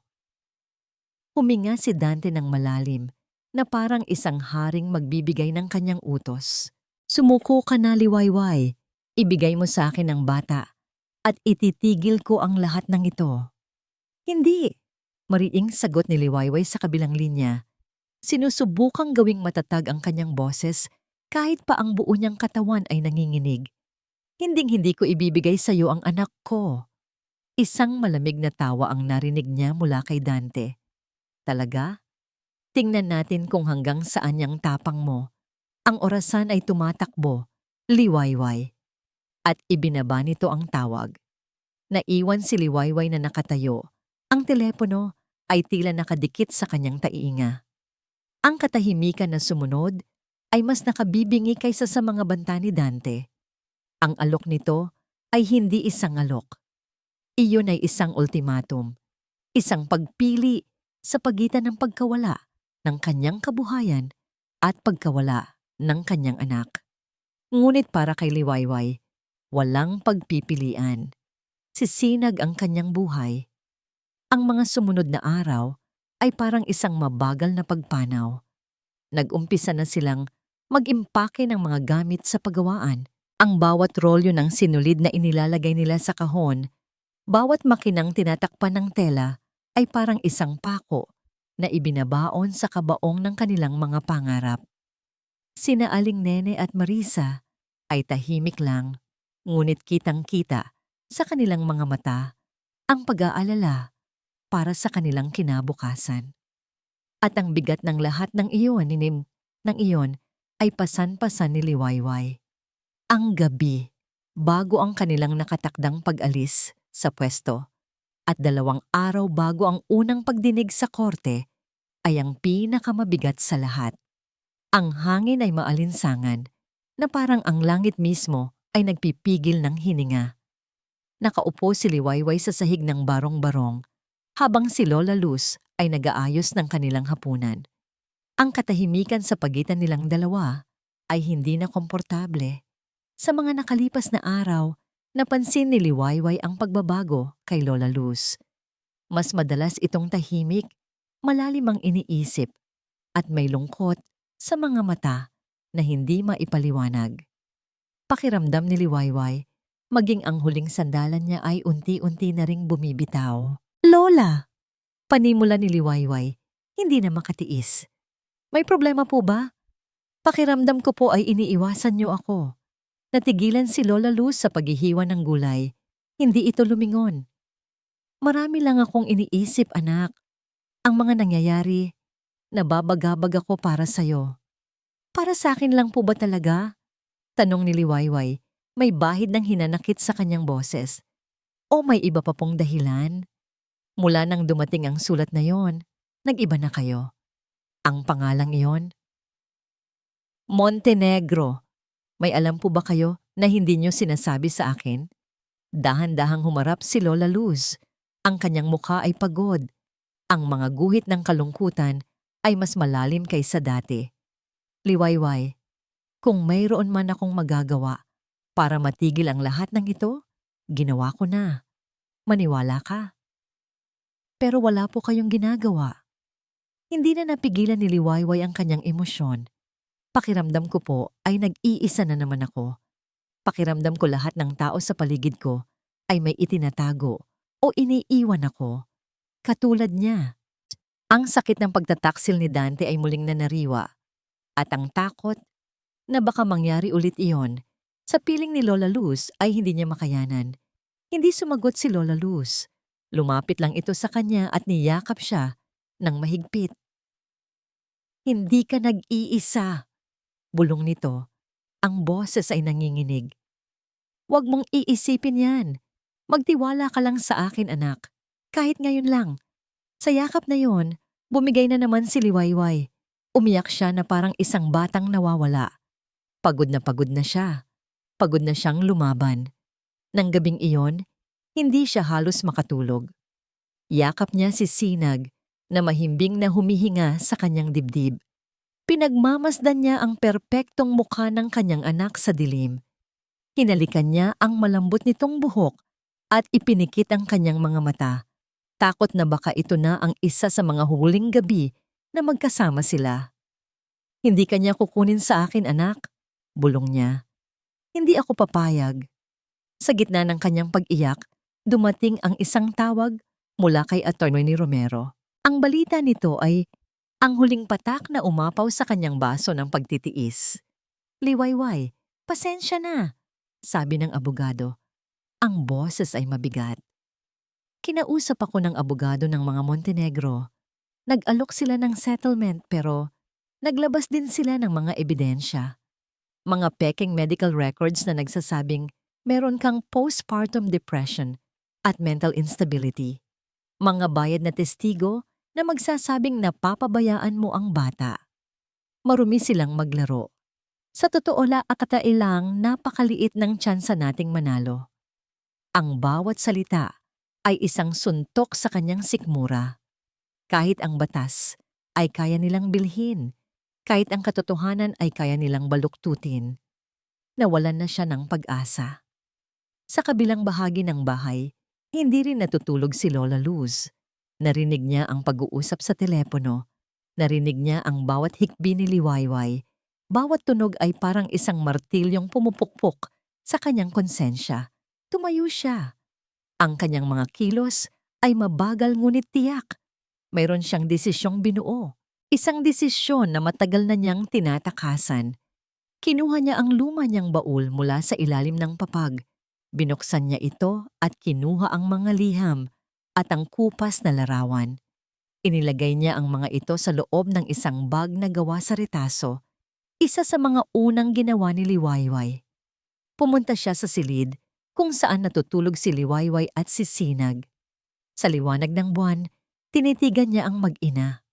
Huminga si Dante ng malalim, na parang isang haring magbibigay ng kanyang utos. "Sumuko ka na, Liwayway. Ibigay mo sa akin ang bata, at ititigil ko ang lahat ng ito." "Hindi," mariing sagot ni Liwayway sa kabilang linya. Sinusubukang gawing matatag ang kanyang boses kahit pa ang buo niyang katawan ay nanginginig. "Hinding-hindi ko ibibigay sa iyo ang anak ko." Isang malamig na tawa ang narinig niya mula kay Dante. "Talaga? Tingnan natin kung hanggang saan yang tapang mo. Ang orasan ay tumatakbo, Liwayway." At ibinaba nito ang tawag. Naiwan si Liwayway na nakatayo. Ang telepono ay tila nakadikit sa kanyang tainga. Ang katahimikan na sumunod ay mas nakabibingi kaysa sa mga banta ni Dante. Ang alok nito ay hindi isang alok. Iyon ay isang ultimatum, isang pagpili sa pagitan ng pagkawala ng kanyang kabuhayan at pagkawala ng kanyang anak. Ngunit para kay Liwayway, walang pagpipilian. Sisinag ang kanyang buhay. Ang mga sumunod na araw ay parang isang mabagal na pagpanaw. Nag-umpisa na silang mag-impake ng mga gamit sa paggawaan. Ang bawat rolyo ng sinulid na inilalagay nila sa kahon, bawat makinang tinatakpan ng tela ay parang isang pako na ibinabaon sa kabaong ng kanilang mga pangarap. Sina Aling Nene at Marisa ay tahimik lang, ngunit kitang-kita sa kanilang mga mata ang pag-aalala para sa kanilang kinabukasan. At ang bigat ng lahat ng iyon ay pasan-pasan ni Liwayway. Ang gabi, bago ang kanilang nakatakdang pag-alis sa pwesto, at 2 araw bago ang unang pagdinig sa korte, ay ang pinakamabigat sa lahat. Ang hangin ay maalinsangan, na parang ang langit mismo ay nagpipigil ng hininga. Nakaupo si Liwayway sa sahig ng barong-barong, habang si Lola Luz ay nag-aayos ng kanilang hapunan. Ang katahimikan sa pagitan nilang dalawa ay hindi na komportable. Sa mga nakalipas na araw, napansin ni Liwayway ang pagbabago kay Lola Luz. Mas madalas itong tahimik, malalim ang iniisip, at may lungkot sa mga mata na hindi maipaliwanag. Pakiramdam ni Liwayway, maging ang huling sandalan niya ay unti-unti na ring bumibitaw. Lola! Panimula ni Liwayway, hindi na makatiis. May problema po ba? Pakiramdam ko po ay iniiwasan niyo ako. Natigilan si Lola Luz sa paghihiwa ng gulay. Hindi ito lumingon. Marami lang akong iniisip, anak. Ang mga nangyayari, nababagabag ako para sa'yo. Para sa akin lang po ba talaga? Tanong ni Liwayway, may bahid ng hinanakit sa kanyang boses. O may iba pa pong dahilan? Mula nang dumating ang sulat na yon, nag-iba na kayo. Ang pangalang iyon? Montenegro. May alam po ba kayo na hindi nyo sinasabi sa akin? Dahan-dahang humarap si Lola Luz. Ang kanyang mukha ay pagod. Ang mga guhit ng kalungkutan ay mas malalim kaysa dati. Liwayway, kung mayroon man akong magagawa para matigil ang lahat ng ito, ginawa ko na. Maniwala ka. Pero wala po kayong ginagawa. Hindi na napigilan ni Liwayway ang kanyang emosyon. Pakiramdam ko po ay nag-iisa na naman ako. Pakiramdam ko lahat ng tao sa paligid ko ay may itinatago o iniiwan ako. Katulad niya. Ang sakit ng pagtataksil ni Dante ay muling nanariwa. At ang takot na baka mangyari ulit iyon sa piling ni Lola Luz ay hindi niya makayanan. Hindi sumagot si Lola Luz. Lumapit lang ito sa kanya at niyakap siya ng mahigpit. Hindi ka nag-iisa. Bulong nito, ang boses ay nanginginig. Huwag mong iisipin yan. Magtiwala ka lang sa akin, anak. Kahit ngayon lang. Sa yakap na yon, bumigay na naman si Liwayway. Umiyak siya na parang isang batang nawawala. Pagod na siya. Pagod na siyang lumaban. Nang gabing iyon, hindi siya halos makatulog. Yakap niya si Sinag na mahimbing na humihinga sa kanyang dibdib. Pinagmamasdan niya ang perpektong mukha ng kanyang anak sa dilim. Hinalikan niya ang malambot nitong buhok at ipinikit ang kanyang mga mata. Takot na baka ito na ang isa sa mga huling gabi na magkasama sila. Hindi ka niya kukunin sa akin, anak, bulong niya. Hindi ako papayag. Sa gitna ng kanyang pag-iyak, dumating ang isang tawag mula kay Atty. Romero. Ang balita nito ay ang huling patak na umapaw sa kanyang baso ng pagtitiis. Liwayway, pasensya na, sabi ng abogado. Ang boses ay mabigat. Kinausap ako ng abogado ng mga Montenegro. Nag-alok sila ng settlement pero naglabas din sila ng mga ebidensya. Mga peking medical records na nagsasabing meron kang postpartum depression at mental instability. Mga bayad na testigo na magsasabing napapabayaan mo ang bata. Marumi silang maglaro. Sa totoo lang napakaliit ng tsansa nating manalo. Ang bawat salita ay isang suntok sa kanyang sikmura. Kahit ang batas ay kaya nilang bilhin, kahit ang katotohanan ay kaya nilang baluktutin. nawalan na siya ng pag-asa. Sa kabilang bahagi ng bahay, hindi rin natutulog si Lola Luz. Narinig niya ang pag-uusap sa telepono. Narinig niya ang bawat hikbi ni Liwayway. Bawat tunog ay parang isang martilyong pumupukpok sa kanyang konsensya. Tumayo siya. Ang kanyang mga kilos ay mabagal ngunit tiyak. Mayroon siyang desisyong binuo. Isang desisyon na matagal na niyang tinatakasan. Kinuha niya ang luma niyang baul mula sa ilalim ng papag. Binuksan niya ito at kinuha ang mga liham at ang kupas na larawan. Inilagay niya ang mga ito sa loob ng isang bag na gawa sa retaso, isa sa mga unang ginawa ni Liwayway. Pumunta siya sa silid kung saan natutulog si Liwayway at si Sinag. Sa liwanag ng buwan, tinitigan niya ang mag-ina.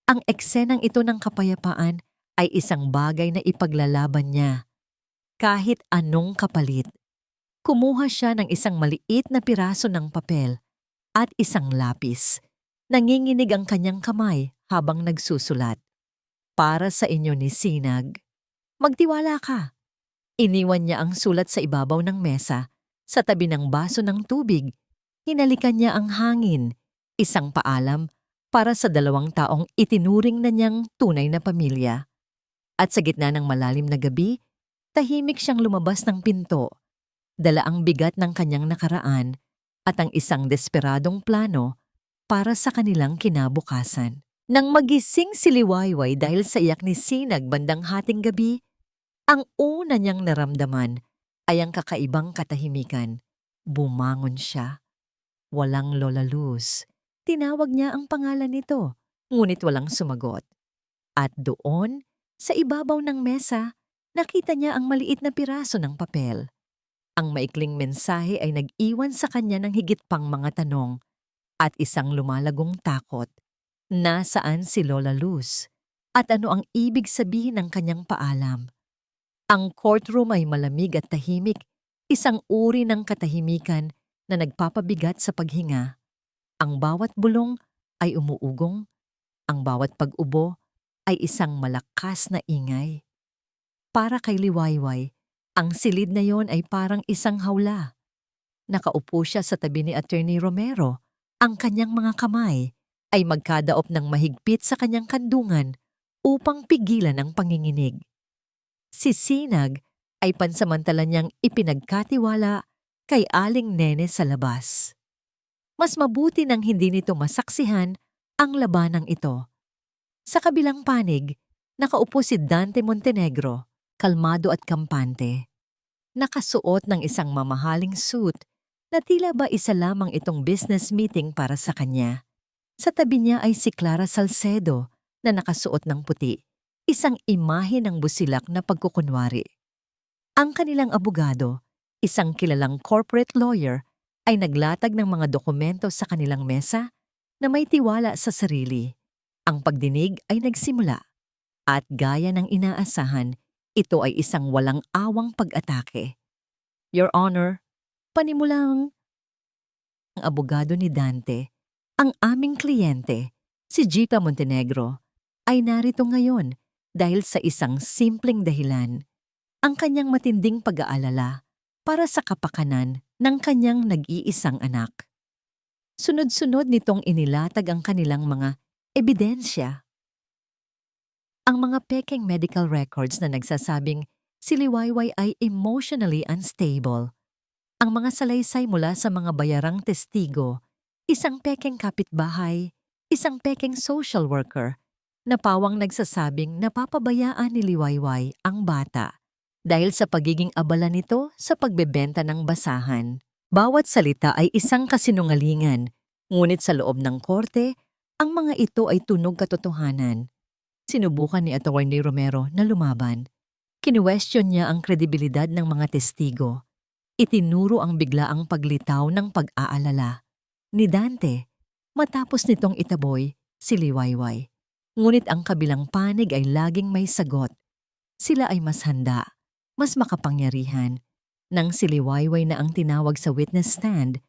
Ang eksenang ito ng kapayapaan ay isang bagay na ipaglalaban niya. Kahit anong kapalit. Kumuha siya ng isang maliit na piraso ng papel at isang lapis. Nanginginig ang kanyang kamay habang nagsusulat. Para sa inyo ni Sinag. Magtiwala ka. Iniwan niya ang sulat sa ibabaw ng mesa, sa tabi ng baso ng tubig. Hinalikan niya ang hangin, isang paalam para sa 2 taong itinuring na niyang tunay na pamilya. At sa gitna ng malalim na gabi, tahimik siyang lumabas ng pinto. Dala ang bigat ng kanyang nakaraan at ang isang desperadong plano para sa kanilang kinabukasan. Nang magising si Liwayway dahil sa iyak ni Sinag bandang hating gabi, ang una niyang naramdaman ay ang kakaibang katahimikan. Bumangon siya. Walang Lola Luz. Tinawag niya ang pangalan nito, ngunit walang sumagot. At doon, sa ibabaw ng mesa, nakita niya ang maliit na piraso ng papel. Ang maikling mensahe ay nag-iwan sa kanya ng higit pang mga tanong at isang lumalagong takot. Nasaan si Lola Luz? At ano ang ibig sabihin ng kanyang paalam? Ang courtroom ay malamig at tahimik, isang uri ng katahimikan na nagpapabigat sa paghinga. Ang bawat bulong ay umuugong, ang bawat pag-ubo ay isang malakas na ingay. Para kay Liwayway, ang silid na yon ay parang isang hawla. Nakaupo siya sa tabi ni Attorney Romero. Ang kanyang mga kamay ay magkadaop ng mahigpit sa kanyang kandungan upang pigilan ang panginginig. Si Sinag ay pansamantala niyang ipinagkatiwala kay Aling Nene sa labas. Mas mabuti nang hindi nito masaksihan ang labanang ito. Sa kabilang panig, nakaupo si Dante Montenegro, kalmado at kampante. Nakasuot ng isang mamahaling suit na tila ba isa lamang itong business meeting para sa kanya. Sa tabi niya ay si Clara Salcedo na nakasuot ng puti, isang imahe ng busilak na pagkukunwari. Ang kanilang abogado, isang kilalang corporate lawyer, ay naglatag ng mga dokumento sa kanilang mesa na may tiwala sa sarili. Ang pagdinig ay nagsimula at gaya ng inaasahan, ito ay isang walang awang pag-atake. Your Honor, panimulang ang abogado ni Dante, ang aming kliyente, si Jipa Montenegro, ay narito ngayon dahil sa isang simpleng dahilan, ang kanyang matinding pag-aalala para sa kapakanan ng kanyang nag-iisang anak. Sunod-sunod nitong inilatag ang kanilang mga ebidensya. Ang mga pekeng medical records na nagsasabing si Liwayway ay emotionally unstable. Ang mga salaysay mula sa mga bayarang testigo, isang pekeng kapitbahay, isang pekeng social worker, na pawang nagsasabing napapabayaan ni Liwayway ang bata dahil sa pagiging abala nito sa pagbebenta ng basahan. Bawat salita ay isang kasinungalingan, ngunit sa loob ng korte, ang mga ito ay tunog katotohanan. Sinubukan ni Atty. Romero na lumaban. Kinuwestiyon niya ang kredibilidad ng mga testigo. Itinuro ang biglaang paglitaw ng pag-aalala ni Dante matapos nitong itaboy si Liwayway. Ngunit ang kabilang panig ay laging may sagot. Sila ay mas handa, mas makapangyarihan. Nang si Liwayway na ang tinawag sa witness stand,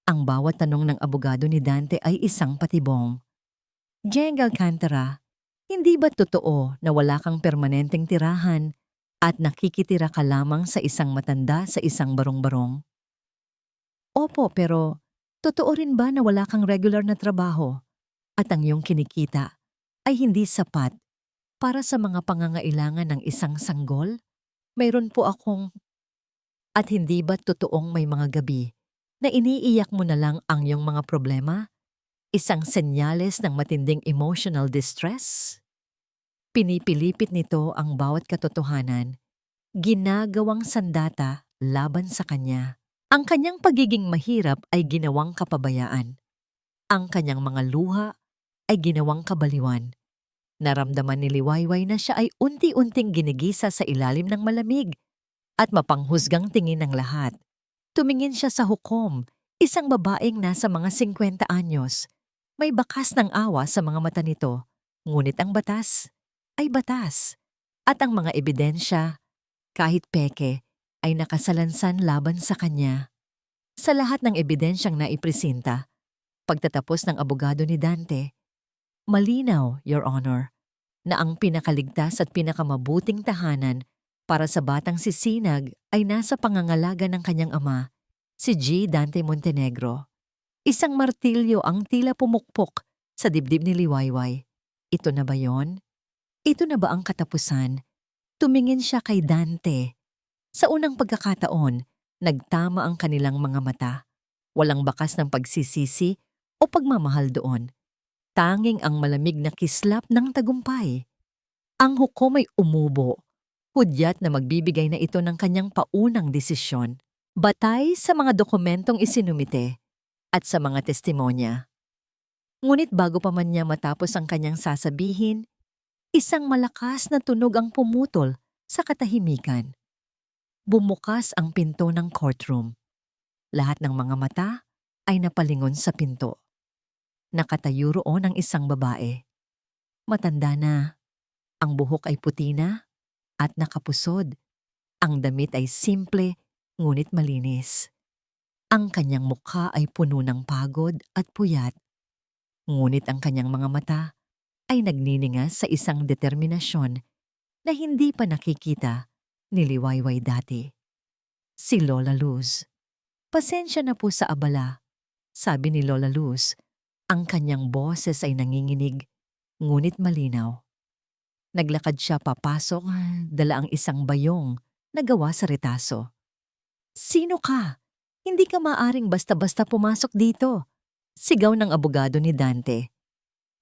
ang bawat tanong ng abogado ni Dante ay isang patibong. Jeng Alcantara, hindi ba totoo na wala kang permanenteng tirahan At nakikitira ka lamang sa isang matanda sa isang barong-barong? Opo, pero totoo rin ba na wala kang regular na trabaho at ang iyong kinikita ay hindi sapat para sa mga pangangailangan ng isang sanggol? Mayroon po akong... At hindi ba totoong may mga gabi na iniiyak mo na lang ang iyong mga problema? Isang senyales ng matinding emotional distress? Pinipilipit nito ang bawat katotohanan, ginagawang sandata laban sa kanya. Ang kanyang pagiging mahirap ay ginawang kapabayaan. Ang kanyang mga luha ay ginawang kabaliwan. Naramdaman ni Liwayway na siya ay unti-unting ginigisa sa ilalim ng malamig at mapanghusgang tingin ng lahat. Tumingin siya sa hukom, isang babaeng nasa mga 50 anyos. May bakas ng awa sa mga mata nito, ngunit ang batas ay batas. At ang mga ebidensya, kahit peke, ay nakasalansan laban sa kanya. Sa lahat ng ebidensyang naipresenta, pagtatapos ng abogado ni Dante, malinaw, Your Honor, na ang pinakaligtas at pinakamabuting tahanan para sa batang si Sinag ay nasa pangangalaga ng kanyang ama, si G. Dante Montenegro. Isang martilyo ang tila pumukpok sa dibdib ni Liwayway. Ito na ba yon? Ito na ba ang katapusan? Tumingin siya kay Dante. Sa unang pagkakataon, nagtama ang kanilang mga mata. Walang bakas ng pagsisisi o pagmamahal doon. Tanging ang malamig na kislap ng tagumpay. Ang hukom ay umubo, hudyat na magbibigay na ito ng kanyang paunang desisyon, batay sa mga dokumentong isinumite at sa mga testimonya. Ngunit bago pa man niya matapos ang kanyang sasabihin, isang malakas na tunog ang pumutol sa katahimikan. Bumukas ang pinto ng courtroom. Lahat ng mga mata ay napalingon sa pinto. Nakatayo roon ang isang babae. Matanda na. Ang buhok ay puti na at nakapusod. Ang damit ay simple ngunit malinis. Ang kanyang mukha ay puno ng pagod at puyat. Ngunit ang kanyang mga mata ay nagniningas sa isang determinasyon na hindi pa nakikita ni Liwayway dati. Si Lola Luz. Pasensya na po sa abala, sabi ni Lola Luz. Ang kanyang boses ay nanginginig, ngunit malinaw. Naglakad siya papasok, dala ang isang bayong na gawa sa retaso. Sino ka? Hindi ka maaring basta-basta pumasok dito, sigaw ng abogado ni Dante.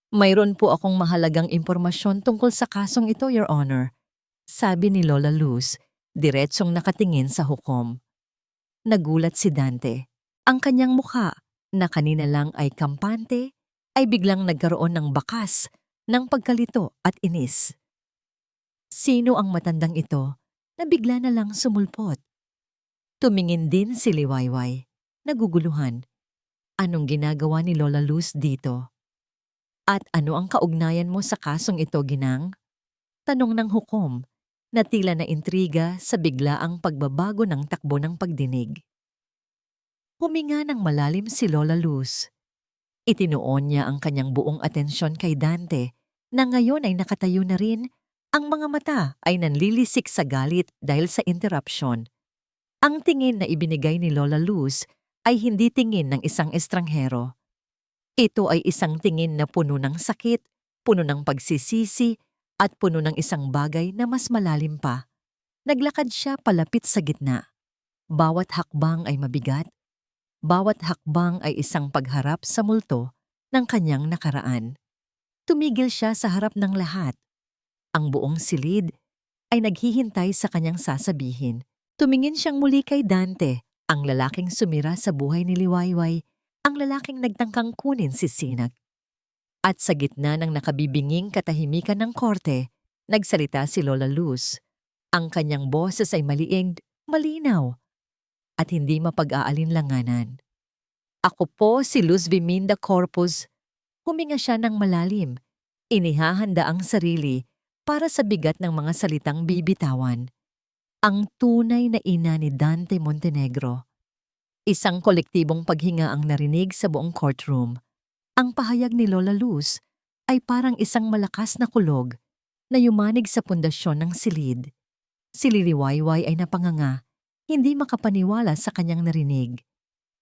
Mayroon po akong mahalagang impormasyon tungkol sa kasong ito, Your Honor, sabi ni Lola Luz, diretsong nakatingin sa hukom. Nagulat si Dante. Ang kanyang mukha, na kanina lang ay kampante, ay biglang nagkaroon ng bakas ng pagkalito at inis. Sino ang matandang ito na bigla na lang sumulpot? Tumingin din si Liwayway, naguguluhan. Anong ginagawa ni Lola Luz dito? At ano ang kaugnayan mo sa kasong ito, Ginang? Tanong ng hukom, na tila na intriga sa biglaang pagbabago ng takbo ng pagdinig. Huminga ng malalim si Lola Luz. Itinuon niya ang kanyang buong atensyon kay Dante na ngayon ay nakatayo na rin. Ang mga mata ay nanlilisik sa galit dahil sa interruption. Ang tingin na ibinigay ni Lola Luz ay hindi tingin ng isang estranghero. Ito ay isang tingin na puno ng sakit, puno ng pagsisisi, at puno ng isang bagay na mas malalim pa. Naglakad siya palapit sa gitna. Bawat hakbang ay mabigat. Bawat hakbang ay isang pagharap sa multo ng kanyang nakaraan. Tumigil siya sa harap ng lahat. Ang buong silid ay naghihintay sa kanyang sasabihin. Tumingin siyang muli kay Dante, ang lalaking sumira sa buhay ni Liwayway, ang lalaking nagtangkang kunin si Sinag. At sa gitna ng nakabibinging katahimikan ng korte, nagsalita si Lola Luz. Ang kanyang boses ay maliig, malinaw, at hindi mapag-aalinlanganan. Ako po si Luz Viminda Corpus. Huminga siya ng malalim. Inihahanda ang sarili para sa bigat ng mga salitang bibitawan. Ang tunay na ina ni Dante Montenegro. Isang kolektibong paghinga ang narinig sa buong courtroom. Ang pahayag ni Lola Luz ay parang isang malakas na kulog na yumanig sa pundasyon ng silid. Si Liliwayway ay napanganga, hindi makapaniwala sa kanyang narinig.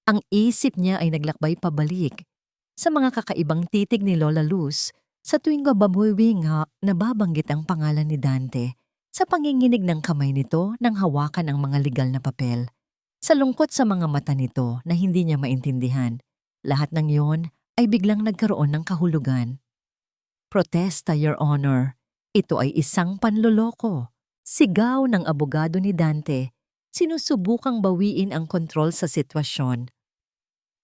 Ang isip niya ay naglakbay pabalik sa mga kakaibang titig ni Lola Luz sa tuwing bababuwing nababanggit ang pangalan ni Dante, sa panginginig ng kamay nito nang hawakan ang mga legal na papel. Sa lungkot sa mga mata nito na hindi niya maintindihan, lahat ng yon ay biglang nagkaroon ng kahulugan. Protesta, Your Honor. Ito ay isang panloloko. Sigaw ng abogado ni Dante, sinusubukang bawiin ang kontrol sa sitwasyon.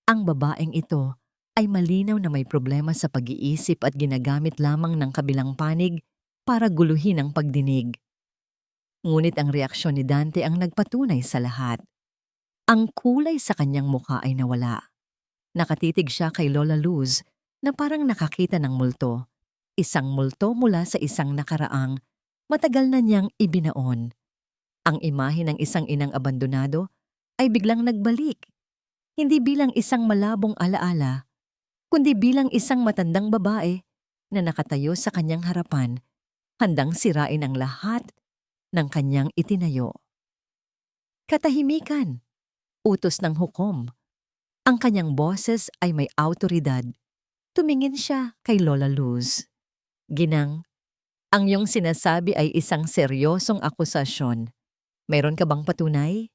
Ang babaeng ito ay malinaw na may problema sa pag-iisip at ginagamit lamang ng kabilang panig para guluhin ang pagdinig. Ngunit ang reaksyon ni Dante ang nagpatunay sa lahat. Ang kulay sa kanyang mukha ay nawala. Nakatitig siya kay Lola Luz na parang nakakita ng multo. Isang multo mula sa isang nakaraang matagal na niyang ibinaon. Ang imahe ng isang inang abandonado ay biglang nagbalik. Hindi bilang isang malabong alaala, kundi bilang isang matandang babae na nakatayo sa kanyang harapan, handang sirain ang lahat ng kanyang itinayo. Katahimikan, utos ng hukom. Ang kanyang boses ay may awtoridad. Tumingin siya kay Lola Luz. Ginang, ang iyong sinasabi ay isang seryosong akusasyon. Mayroon ka bang patunay?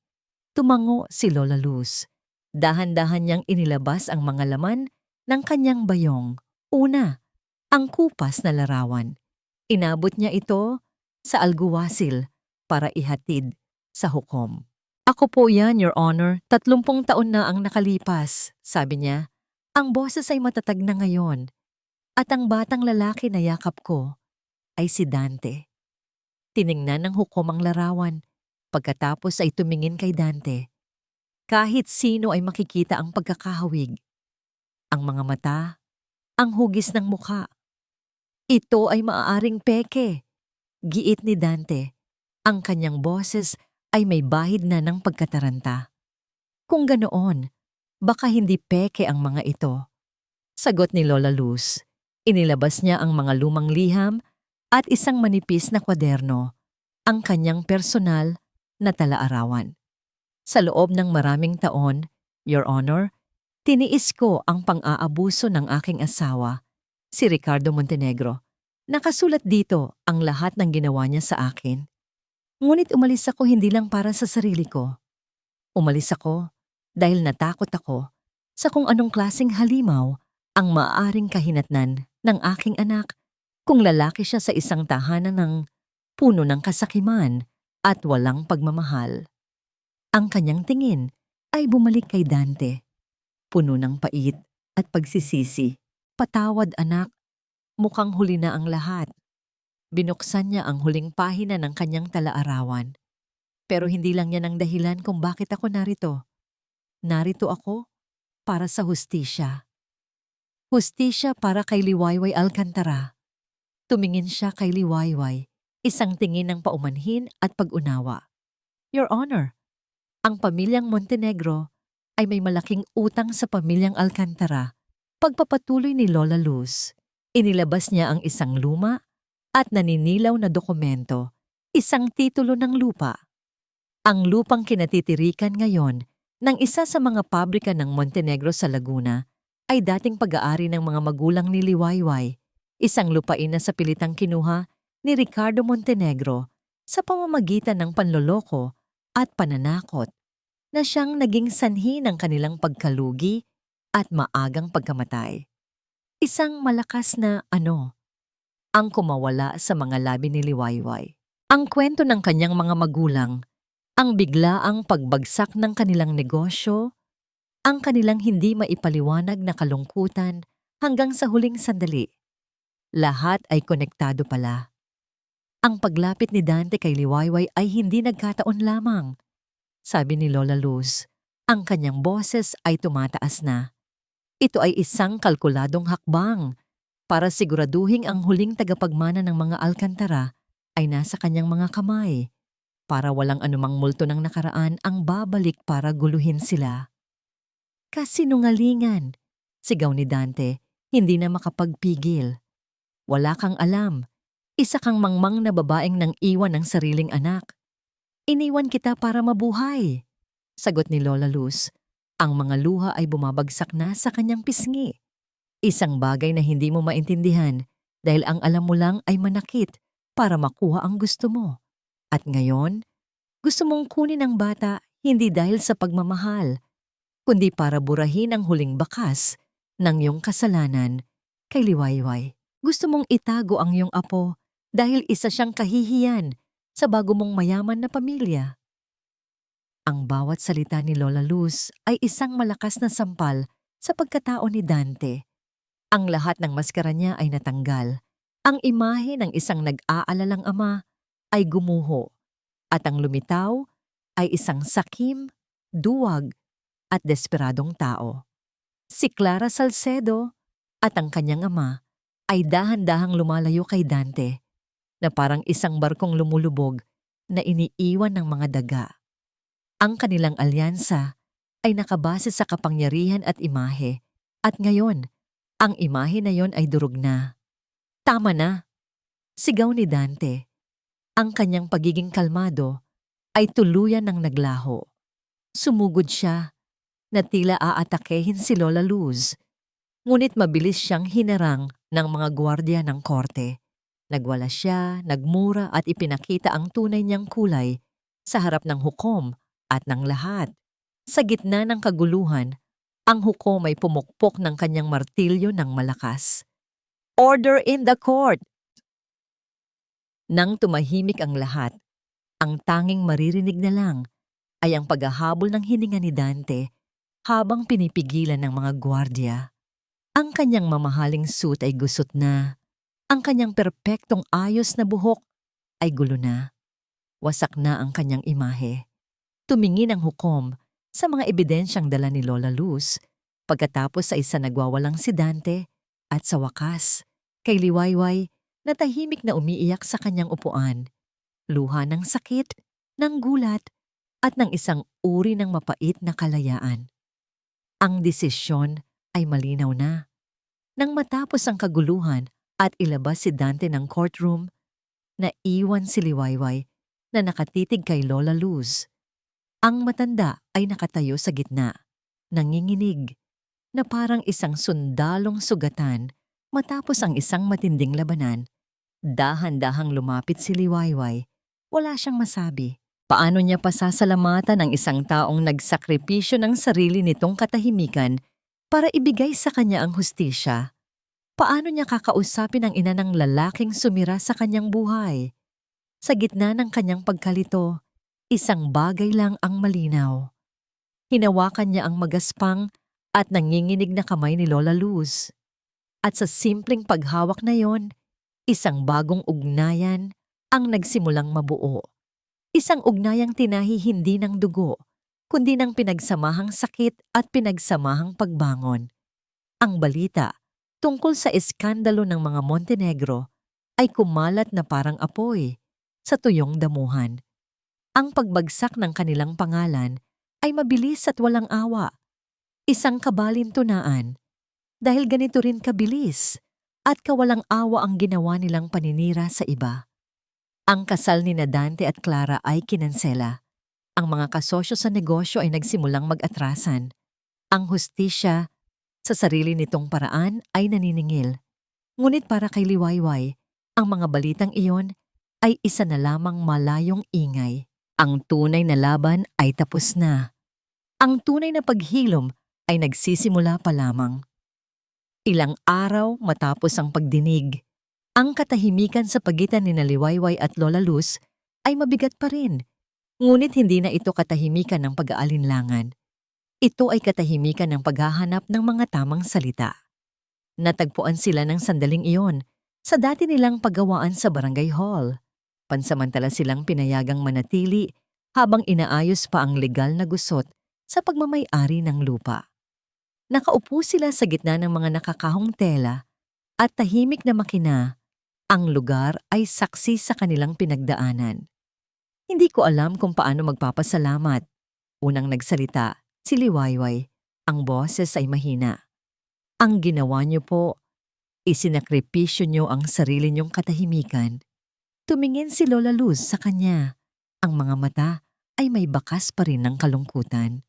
Tumango si Lola Luz. Dahan-dahan niyang inilabas ang mga laman ng kanyang bayong. Una, ang kupas na larawan. Inabot niya ito sa alguwasil para ihatid sa hukom. Ako po yan, Your Honor. 30 taon na ang nakalipas, sabi niya. Ang boses ay matatag na ngayon. At ang batang lalaki na yakap ko ay si Dante. Tiningnan ng hukom ang larawan. Pagkatapos ay tumingin kay Dante. Kahit sino ay makikita ang pagkakahawig. Ang mga mata, ang hugis ng mukha. Ito ay maaaring peke. Giit ni Dante. Ang kanyang boses ay may bahid na ng pagkataranta. Kung ganoon, baka hindi peke ang mga ito. Sagot ni Lola Luz. Inilabas niya ang mga lumang liham at isang manipis na kwaderno, ang kanyang personal na tala-arawan. Sa loob ng maraming taon, Your Honor, tiniis ko ang pang-aabuso ng aking asawa, si Ricardo Montenegro. Nakasulat dito ang lahat ng ginawa niya sa akin. Ngunit umalis ako hindi lang para sa sarili ko. Umalis ako dahil natakot ako sa kung anong klaseng halimaw ang maaaring kahinatnan ng aking anak kung lalaki siya sa isang tahanan ng puno ng kasakiman at walang pagmamahal. Ang kanyang tingin ay bumalik kay Dante, puno ng pait at pagsisisi. Patawad anak, mukhang huli na ang lahat. Binuksan niya ang huling pahina ng kanyang tala-arawan. Pero hindi lang yan ang dahilan kung bakit ako narito. Narito ako para sa hustisya. Hustisya para kay Liwayway Alcantara. Tumingin siya kay Liwayway, isang tingin ng paumanhin at pag-unawa. Your Honor, ang pamilyang Montenegro ay may malaking utang sa pamilyang Alcantara. Pagpapatuloy ni Lola Luz, inilabas niya ang isang luma at naninilaw na dokumento, isang titulo ng lupa. Ang lupang kinatitirikan ngayon ng isa sa mga pabrika ng Montenegro sa Laguna ay dating pag-aari ng mga magulang ni Liwayway, isang lupain na sa pilitang kinuha ni Ricardo Montenegro sa pamamagitan ng panloloko at pananakot na siyang naging sanhi ng kanilang pagkalugi at maagang pagkamatay. Isang malakas na ang kumawala sa mga labi ni Liwayway. Ang kwento ng kanyang mga magulang, ang biglaang pagbagsak ng kanilang negosyo, ang kanilang hindi maipaliwanag na kalungkutan hanggang sa huling sandali. Lahat ay konektado pala. Ang paglapit ni Dante kay Liwayway ay hindi nagkataon lamang. Sabi ni Lola Luz, ang kanyang boses ay tumataas na. Ito ay isang kalkuladong hakbang para siguraduhin ang huling tagapagmana ng mga Alcantara ay nasa kanyang mga kamay, para walang anumang multo ng nakaraan ang babalik para guluhin sila. Kasinungalingan, sigaw ni Dante, hindi na makapagpigil. Wala kang alam, isa kang mangmang na babaeng nang iwan ng sariling anak. Iniwan kita para mabuhay. Sagot ni Lola Luz. Ang mga luha ay bumabagsak na sa kanyang pisngi. Isang bagay na hindi mo maintindihan dahil ang alam mo lang ay manakit para makuha ang gusto mo. At ngayon, gusto mong kunin ang bata hindi dahil sa pagmamahal, kundi para burahin ang huling bakas ng iyong kasalanan kay Liwayway. Gusto mong itago ang iyong apo dahil isa siyang kahihiyan sa bago mong mayaman na pamilya. Ang bawat salita ni Lola Luz ay isang malakas na sampal sa pagkatao ni Dante. Ang lahat ng maskara niya ay natanggal. Ang imahe ng isang nag-aalalang ama ay gumuho at ang lumitaw ay isang sakim, duwag at desperadong tao. Si Clara Salcedo at ang kanyang ama ay dahan-dahang lumalayo kay Dante na parang isang barkong lumulubog na iniiwan ng mga daga. Ang kanilang alyansa ay nakabase sa kapangyarihan at imahe at ngayon, ang imahe na yon ay durog na. Tama na! Sigaw ni Dante. Ang kanyang pagiging kalmado ay tuluyan ng naglaho. Sumugod siya na tila aatakehin si Lola Luz. Ngunit mabilis siyang hinarang ng mga gwardiya ng korte. Nagwala siya, nagmura at ipinakita ang tunay niyang kulay sa harap ng hukom at ng lahat. Sa gitna ng kaguluhan, ang hukom ay pumukpok ng kanyang martilyo ng malakas. Order in the court! Nang tumahimik ang lahat, ang tanging maririnig na lang ay ang paghahabol ng hininga ni Dante habang pinipigilan ng mga gwardiya. Ang kanyang mamahaling suit ay gusot na. Ang kanyang perpektong ayos na buhok ay gulo na. Wasak na ang kanyang imahe. Tumingin ang hukom sa mga ebidensyang dala ni Lola Luz pagkatapos sa isa nagwawalang si Dante at sa wakas, kay Liwayway na tahimik na umiiyak sa kanyang upuan. Luha ng sakit, ng gulat, at ng isang uri ng mapait na kalayaan. Ang desisyon ay malinaw na. Nang matapos ang kaguluhan at ilabas si Dante ng courtroom, naiwan si Liwayway na nakatitig kay Lola Luz. Ang matanda ay nakatayo sa gitna, nanginginig, na parang isang sundalong sugatan matapos ang isang matinding labanan. Dahan-dahang lumapit si Liwayway. Wala siyang masabi. Paano niya pasasalamatan ang isang taong nagsakripisyo ng sarili nitong katahimikan para ibigay sa kanya ang hustisya? Paano niya kakausapin ang ina ng lalaking sumira sa kanyang buhay? Sa gitna ng kanyang pagkalito, isang bagay lang ang malinaw. Hinawakan niya ang magaspang at nanginginig na kamay ni Lola Luz. At sa simpleng paghawak na yon, isang bagong ugnayan ang nagsimulang mabuo. Isang ugnayang tinahi hindi ng dugo, kundi ng pinagsamahang sakit at pinagsamahang pagbangon. Ang balita tungkol sa eskandalo ng mga Montenegro ay kumalat na parang apoy sa tuyong damuhan. Ang pagbagsak ng kanilang pangalan ay mabilis at walang awa. Isang kabalintunaan dahil ganito rin kabilis at kawalang awa ang ginawa nilang paninira sa iba. Ang kasal ni Dante at Clara ay kinansela. Ang mga kasosyo sa negosyo ay nagsimulang mag-atrasan. Ang hustisya sa sarili nitong paraan ay naniningil. Ngunit para kay Liwayway, ang mga balitang iyon ay isa na lamang malayong ingay. Ang tunay na laban ay tapos na. Ang tunay na paghilom ay nagsisimula pa lamang. Ilang araw matapos ang pagdinig, ang katahimikan sa pagitan ni Liwayway at Lola Luz ay mabigat pa rin. Ngunit hindi na ito katahimikan ng pag-aalinlangan. Ito ay katahimikan ng paghahanap ng mga tamang salita. Natagpuan sila ng sandaling iyon sa dati nilang paggawaan sa barangay hall. Pansamantala silang pinayagang manatili habang inaayos pa ang legal na gusot sa pagmamay-ari ng lupa. Nakaupo sila sa gitna ng mga nakakahong tela at tahimik na makina. Ang lugar ay saksi sa kanilang pinagdaanan. Hindi ko alam kung paano magpapasalamat. Unang nagsalita, si Liwayway. Ang boses ay mahina. Ang ginawa niyo po, isinakripisyo niyo ang sarili niyong katahimikan. Tumingin si Lola Luz sa kanya. Ang mga mata ay may bakas pa rin ng kalungkutan.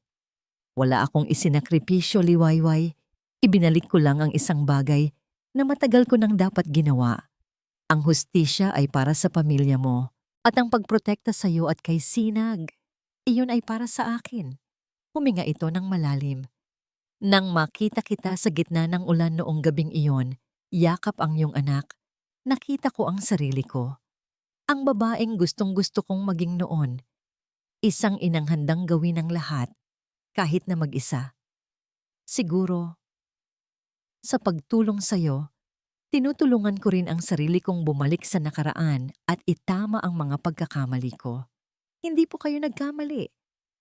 Wala akong isinakripisyo, Liwayway. Ibinalik ko lang ang isang bagay na matagal ko nang dapat ginawa. Ang hustisya ay para sa pamilya mo at ang pagprotekta sa iyo at kay Sinag, iyon ay para sa akin. Huminga ito ng malalim. Nang makita kita sa gitna ng ulan noong gabing iyon, yakap ang iyong anak, nakita ko ang sarili ko. Ang babaeng gustong-gusto kong maging noon. Isang inang handang gawin ang lahat, kahit na mag-isa. Siguro, sa pagtulong sa'yo, tinutulungan ko rin ang sarili kong bumalik sa nakaraan at itama ang mga pagkakamali ko. Hindi po kayo nagkamali,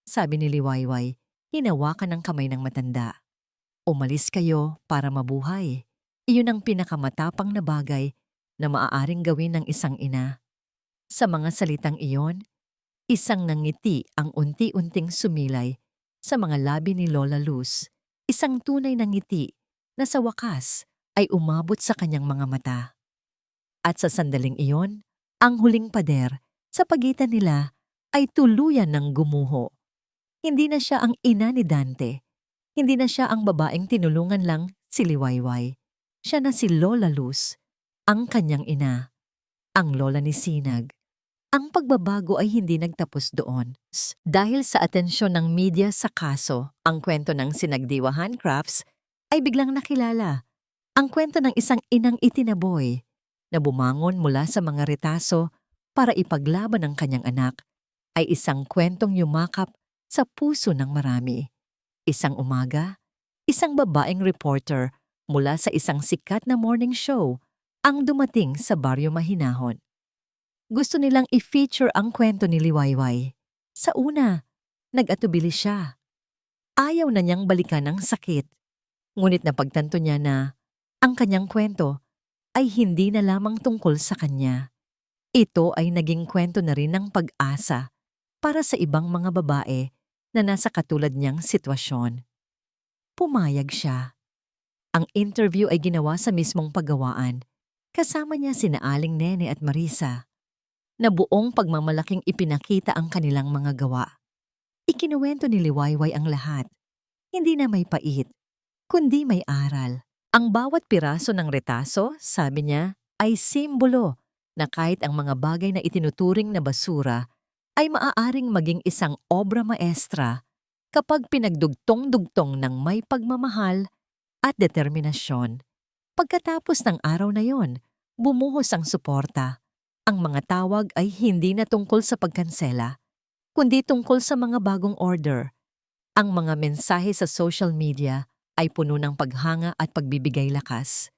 sabi ni Liwayway, hinawakan ng kamay ng matanda. Umalis kayo para mabuhay. Iyon ang pinakamatapang na bagay na maaaring gawin ng isang ina. Sa mga salitang iyon, isang nangiti ang unti-unting sumilay sa mga labi ni Lola Luz, isang tunay na ngiti na sa wakas ay umabot sa kanyang mga mata. At sa sandaling iyon, ang huling pader sa pagitan nila ay tuluyan ng gumuho. Hindi na siya ang ina ni Dante. Hindi na siya ang babaeng tinulungan lang si Liwayway. Siya na si Lola Luz, ang kanyang ina, ang lola ni Sinag. Ang pagbabago ay hindi nagtapos doon. Dahil sa atensyon ng media sa kaso, ang kwento ng Sinagdiwa Handcrafts ay biglang nakilala. Ang kwento ng isang inang itinaboy na bumangon mula sa mga retaso para ipaglaban ang kanyang anak ay isang kwentong yumakap sa puso ng marami. Isang umaga, isang babaeng reporter mula sa isang sikat na morning show ang dumating sa Baryo Mahinahon. Gusto nilang i-feature ang kwento ni Liwayway. Sa una, nag-atubili siya. Ayaw na niyang balikan ang sakit. Ngunit napagtanto niya na ang kanyang kwento ay hindi na lamang tungkol sa kanya. Ito ay naging kwento na rin ng pag-asa para sa ibang mga babae na nasa katulad niyang sitwasyon. Pumayag siya. Ang interview ay ginawa sa mismong paggawaan. Kasama niya sina Aling Nene at Marisa, na buong pagmamalaking ipinakita ang kanilang mga gawa. Ikinuwento ni Liwayway ang lahat. Hindi na may pait, kundi may aral. Ang bawat piraso ng retaso, sabi niya, ay simbolo na kahit ang mga bagay na itinuturing na basura ay maaaring maging isang obra maestra kapag pinagdugtong-dugtong ng may pagmamahal at determinasyon. Pagkatapos ng araw na yon, bumuhos ang suporta. Ang mga tawag ay hindi na tungkol sa pagkansela, kundi tungkol sa mga bagong order. Ang mga mensahe sa social media ay puno ng paghanga at pagbibigay lakas.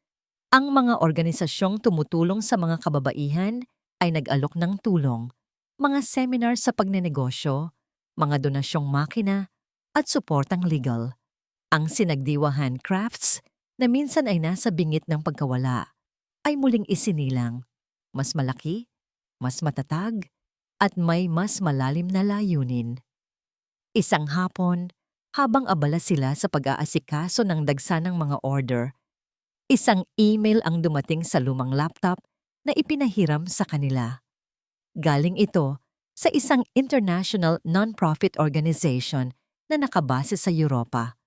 Ang mga organisasyong tumutulong sa mga kababaihan ay nag-alok ng tulong, mga seminar sa pagnenegosyo, mga donasyong makina, at suportang legal. Ang Sinagdiwa Handcrafts, na minsan ay nasa bingit ng pagkawala, ay muling isinilang. Mas malaki, mas matatag, at may mas malalim na layunin. Isang hapon, habang abala sila sa pag-aasikaso ng dagsanang mga order, isang email ang dumating sa lumang laptop na ipinahiram sa kanila. Galing ito sa isang international non-profit organization na nakabase sa Europa.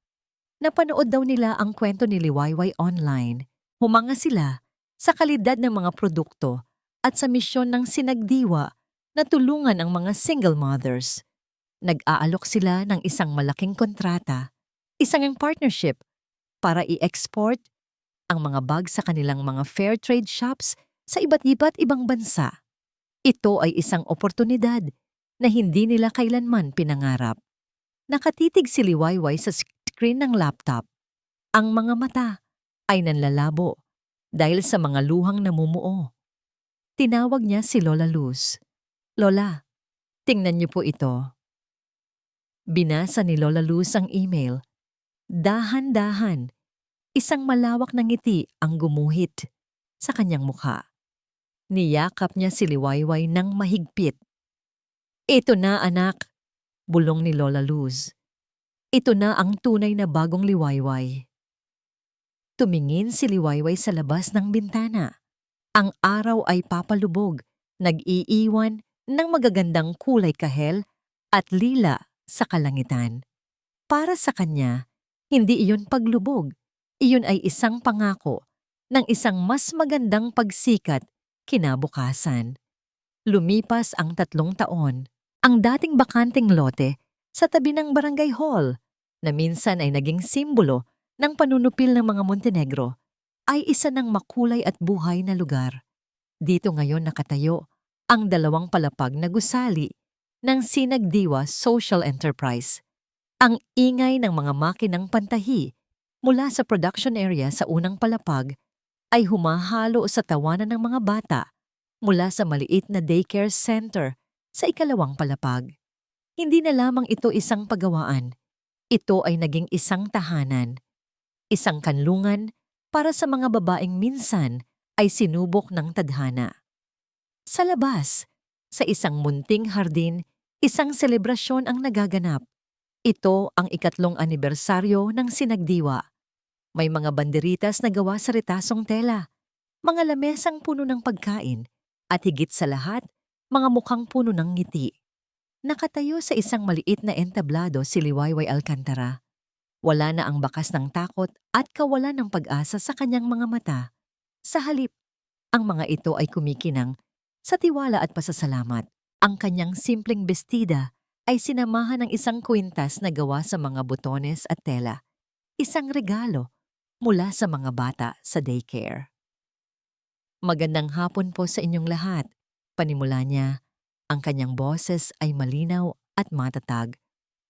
Napanood daw nila ang kwento ni Liwayway online. Humanga sila sa kalidad ng mga produkto at sa misyon ng Sinagdiwa na tulungan ang mga single mothers. Nag-aalok sila ng isang malaking kontrata, isang partnership para i-export ang mga bag sa kanilang mga fair trade shops sa iba't ibang bansa. Ito ay isang oportunidad na hindi nila kailanman pinangarap. Nakatitig si Liwayway sa screen ng laptop. Ang mga mata ay nanlalabo dahil sa mga luhang namumuo. Tinawag niya si Lola Luz. Lola, tingnan niyo po ito. Binasa ni Lola Luz ang email. Dahan-dahan, isang malawak na ngiti ang gumuhit sa kanyang mukha. Niyakap niya si Liwayway ng mahigpit. Ito na anak, bulong ni Lola Luz. Ito na ang tunay na bagong Liwayway. Tumingin si Liwayway sa labas ng bintana. Ang araw ay papalubog, nag-iiwan ng magagandang kulay kahel at lila sa kalangitan. Para sa kanya, hindi iyon paglubog. Iyon ay isang pangako ng isang mas magandang pagsikat kinabukasan. Lumipas ang 3 taon. Ang dating bakanteng lote sa tabi ng barangay hall na minsan ay naging simbolo ng panunupil ng mga Montenegro ay isa ng makulay at buhay na lugar. Dito ngayon nakatayo ang 2 palapag na gusali ng Sinagdiwa Social Enterprise. Ang ingay ng mga makinang pantahi mula sa production area sa unang palapag ay humahalo sa tawanan ng mga bata mula sa maliit na daycare center sa 2 palapag. Hindi na lamang ito isang pagawaan. Ito ay naging isang tahanan, isang kanlungan para sa mga babaeng minsan ay sinubok ng tadhana. Sa labas, sa isang munting hardin, isang selebrasyon ang nagaganap. Ito ang 3 anibersaryo ng Sinagdiwa. May mga banderitas na gawa sa retasong tela, mga lamesang puno ng pagkain, at higit sa lahat, mga mukhang puno ng ngiti. Nakatayo sa isang maliit na entablado si Liwayway Alcantara. Wala na ang bakas ng takot at kawalan ng pag-asa sa kanyang mga mata. Sa halip, ang mga ito ay kumikinang sa tiwala at pasasalamat. Ang kanyang simpleng bestida ay sinamahan ng isang kwintas na gawa sa mga butones at tela. Isang regalo mula sa mga bata sa daycare. Magandang hapon po sa inyong lahat. Panimula niya, ang kanyang boses ay malinaw at matatag,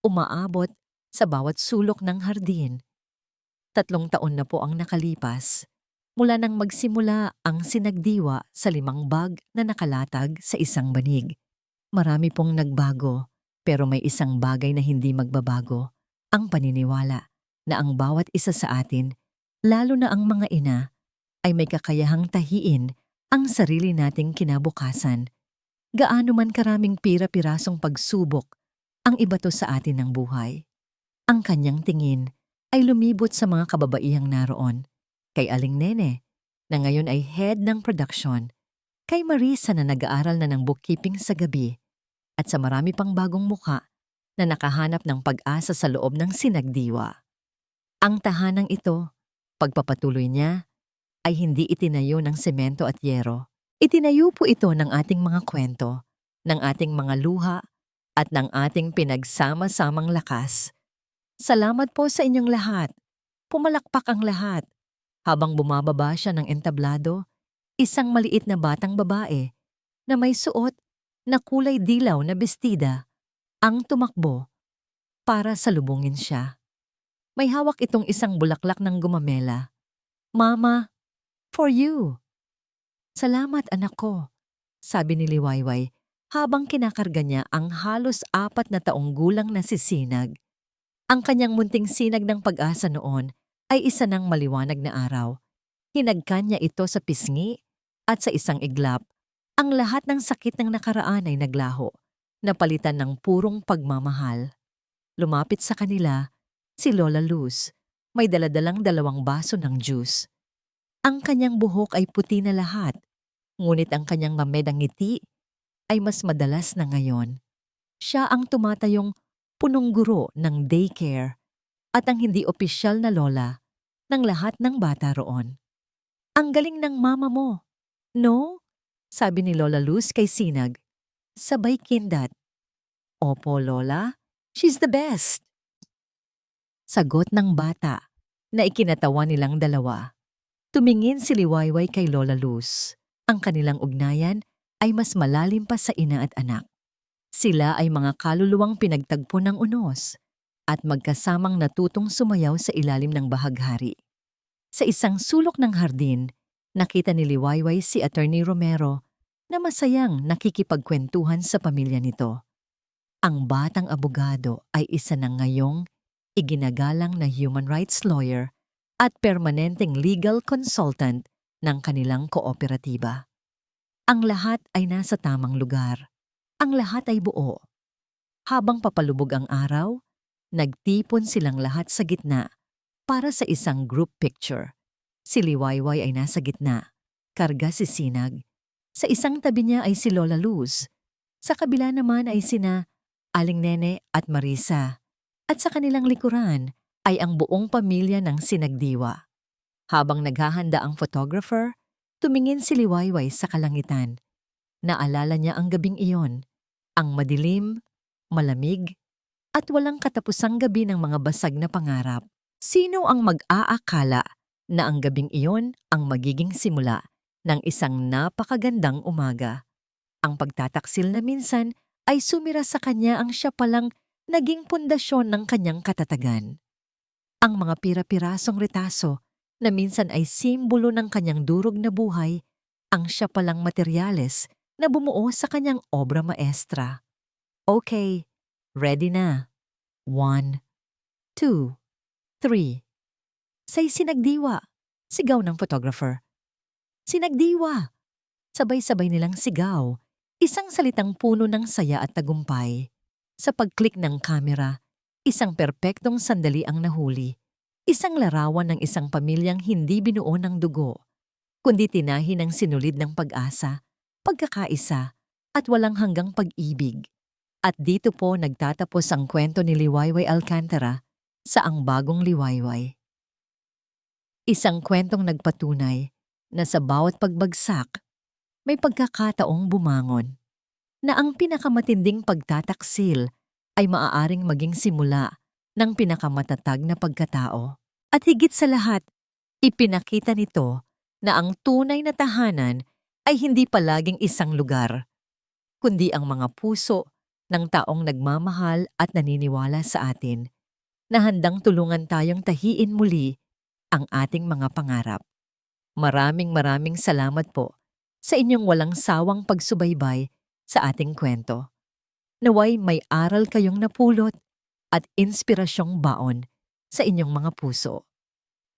umaabot sa bawat sulok ng hardin. 3 taon na po ang nakalipas, mula nang magsimula ang Sinagdiwa sa 5 bag na nakalatag sa isang banig. Marami pong nagbago, pero may isang bagay na hindi magbabago, ang paniniwala na ang bawat isa sa atin, lalo na ang mga ina, ay may kakayahang tahiin ang sarili nating kinabukasan. Gaano man karaming pira-pirasong pagsubok ang ibato sa atin ng buhay. Ang kanyang tingin ay lumibot sa mga kababaihang naroon, kay Aling Nene, na ngayon ay head ng production, kay Marisa na nag-aaral na ng bookkeeping sa gabi, at sa marami pang bagong muka na nakahanap ng pag-asa sa loob ng Sinagdiwa. Ang tahanang ito, pagpapatuloy niya, ay hindi itinayo ng semento at yero. Itinayo po ito ng ating mga kwento, ng ating mga luha, at ng ating pinagsama-samang lakas. Salamat po sa inyong lahat. Pumalakpak ang lahat. Habang bumababa siya ng entablado, isang maliit na batang babae na may suot na kulay dilaw na bestida ang tumakbo para salubungin siya. May hawak itong isang bulaklak ng gumamela. "Mama, for you." "Salamat anak ko," sabi ni Liwayway habang kinakarga niya ang halos 4 na taong gulang na si Sinag. Ang kanyang munting sinag ng pag-asa noon ay isa ng maliwanag na araw. Hinagkan niya ito sa pisngi at sa isang iglap. Ang lahat ng sakit ng nakaraan ay naglaho, napalitan ng purong pagmamahal. Lumapit sa kanila si Lola Luz, may daladalang 2 baso ng juice. Ang kanyang buhok ay puti na lahat, ngunit ang kanyang mamedang ngiti ay mas madalas na ngayon. Siya ang tumatayong punong guro ng daycare at ang hindi opisyal na lola ng lahat ng bata roon. "Ang galing ng mama mo, no?" sabi ni Lola Luz kay Sinag. Sabay kindat. "Opo, Lola. She's the best." Sagot ng bata na ikinatawa nilang dalawa. Tumingin si Liwayway kay Lola Luz. Ang kanilang ugnayan ay mas malalim pa sa ina at anak. Sila ay mga kaluluwang pinagtagpo ng unos at magkasamang natutong sumayaw sa ilalim ng bahaghari. Sa isang sulok ng hardin, nakita ni Liwayway si Attorney Romero na masayang nakikipagkwentuhan sa pamilya nito. Ang batang abogado ay isa ng ngayong iginagalang na human rights lawyer at permanenteng legal consultant ng kanilang kooperatiba. Ang lahat ay nasa tamang lugar. Ang lahat ay buo. Habang papalubog ang araw, nagtipon silang lahat sa gitna para sa isang group picture. Si Liwayway ay nasa gitna, karga si Sinag. Sa isang tabi niya ay si Lola Luz. Sa kabila naman ay sina Aling Nene at Marisa. At sa kanilang likuran ay ang buong pamilya ng Sinagdiwa. Habang naghahanda ang photographer, tumingin si Liwayway sa kalangitan. Naalala niya ang gabing iyon, ang madilim, malamig, at walang katapusang gabi ng mga basag na pangarap. Sino ang mag-aakala na ang gabing iyon ang magiging simula ng isang napakagandang umaga? Ang pagtataksil na minsan ay sumira sa kanya ang siya palang naging pundasyon ng kanyang katatagan. Ang mga pira-pirasong retaso na minsan ay simbolo ng kanyang durog na buhay, ang siya palang materyales na bumuo sa kanyang obra maestra. Okay, ready na. 1, 2, 3. Say sinagdiwa, sigaw ng photographer. Sinagdiwa! Sabay-sabay nilang sigaw, isang salitang puno ng saya at tagumpay. Sa pag-click ng kamera, isang perpektong sandali ang nahuli. Isang larawan ng isang pamilyang hindi binuo ng dugo, kundi tinahi ng sinulid ng pag-asa, pagkakaisa, at walang hanggang pag-ibig. At dito po nagtatapos ang kwento ni Liwayway Alcantara sa Ang Bagong Liwayway. Isang kwentong nagpatunay na sa bawat pagbagsak, may pagkakataong bumangon, na ang pinakamatinding pagtataksil ay maaaring maging simula ng pinakamatatag na pagkatao. At higit sa lahat, ipinakita nito na ang tunay na tahanan ay hindi palaging isang lugar, kundi ang mga puso ng taong nagmamahal at naniniwala sa atin, na handang tulungan tayong tahiin muli ang ating mga pangarap. Maraming salamat po sa inyong walang sawang pagsubaybay sa ating kwento. Naway may aral kayong napulot at inspirasyong baon sa inyong mga puso.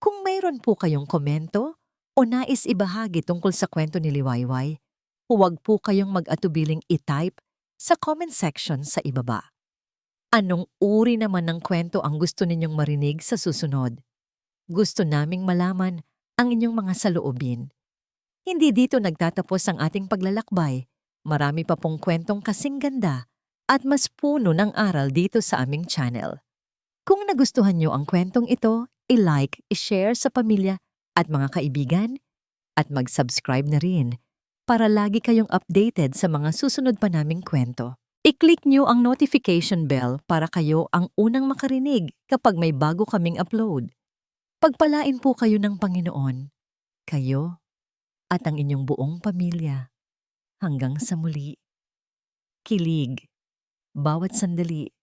Kung mayroon po kayong komento o nais ibahagi tungkol sa kwento ni Liwayway, huwag po kayong mag-atubiling i-type sa comment section sa ibaba. Anong uri naman ng kwento ang gusto ninyong marinig sa susunod? Gusto naming malaman ang inyong mga saloobin. Hindi dito nagtatapos ang ating paglalakbay. Marami pa pong kwentong kasing ganda at mas puno ng aral dito sa aming channel. Kung nagustuhan nyo ang kwentong ito, i-like, i-share sa pamilya at mga kaibigan, at mag-subscribe na rin para lagi kayong updated sa mga susunod pa naming kwento. I-click nyo ang notification bell para kayo ang unang makarinig kapag may bago kaming upload. Pagpalain po kayo ng Panginoon, kayo at ang inyong buong pamilya. Hanggang sa muli. Kilig, bawat sandali,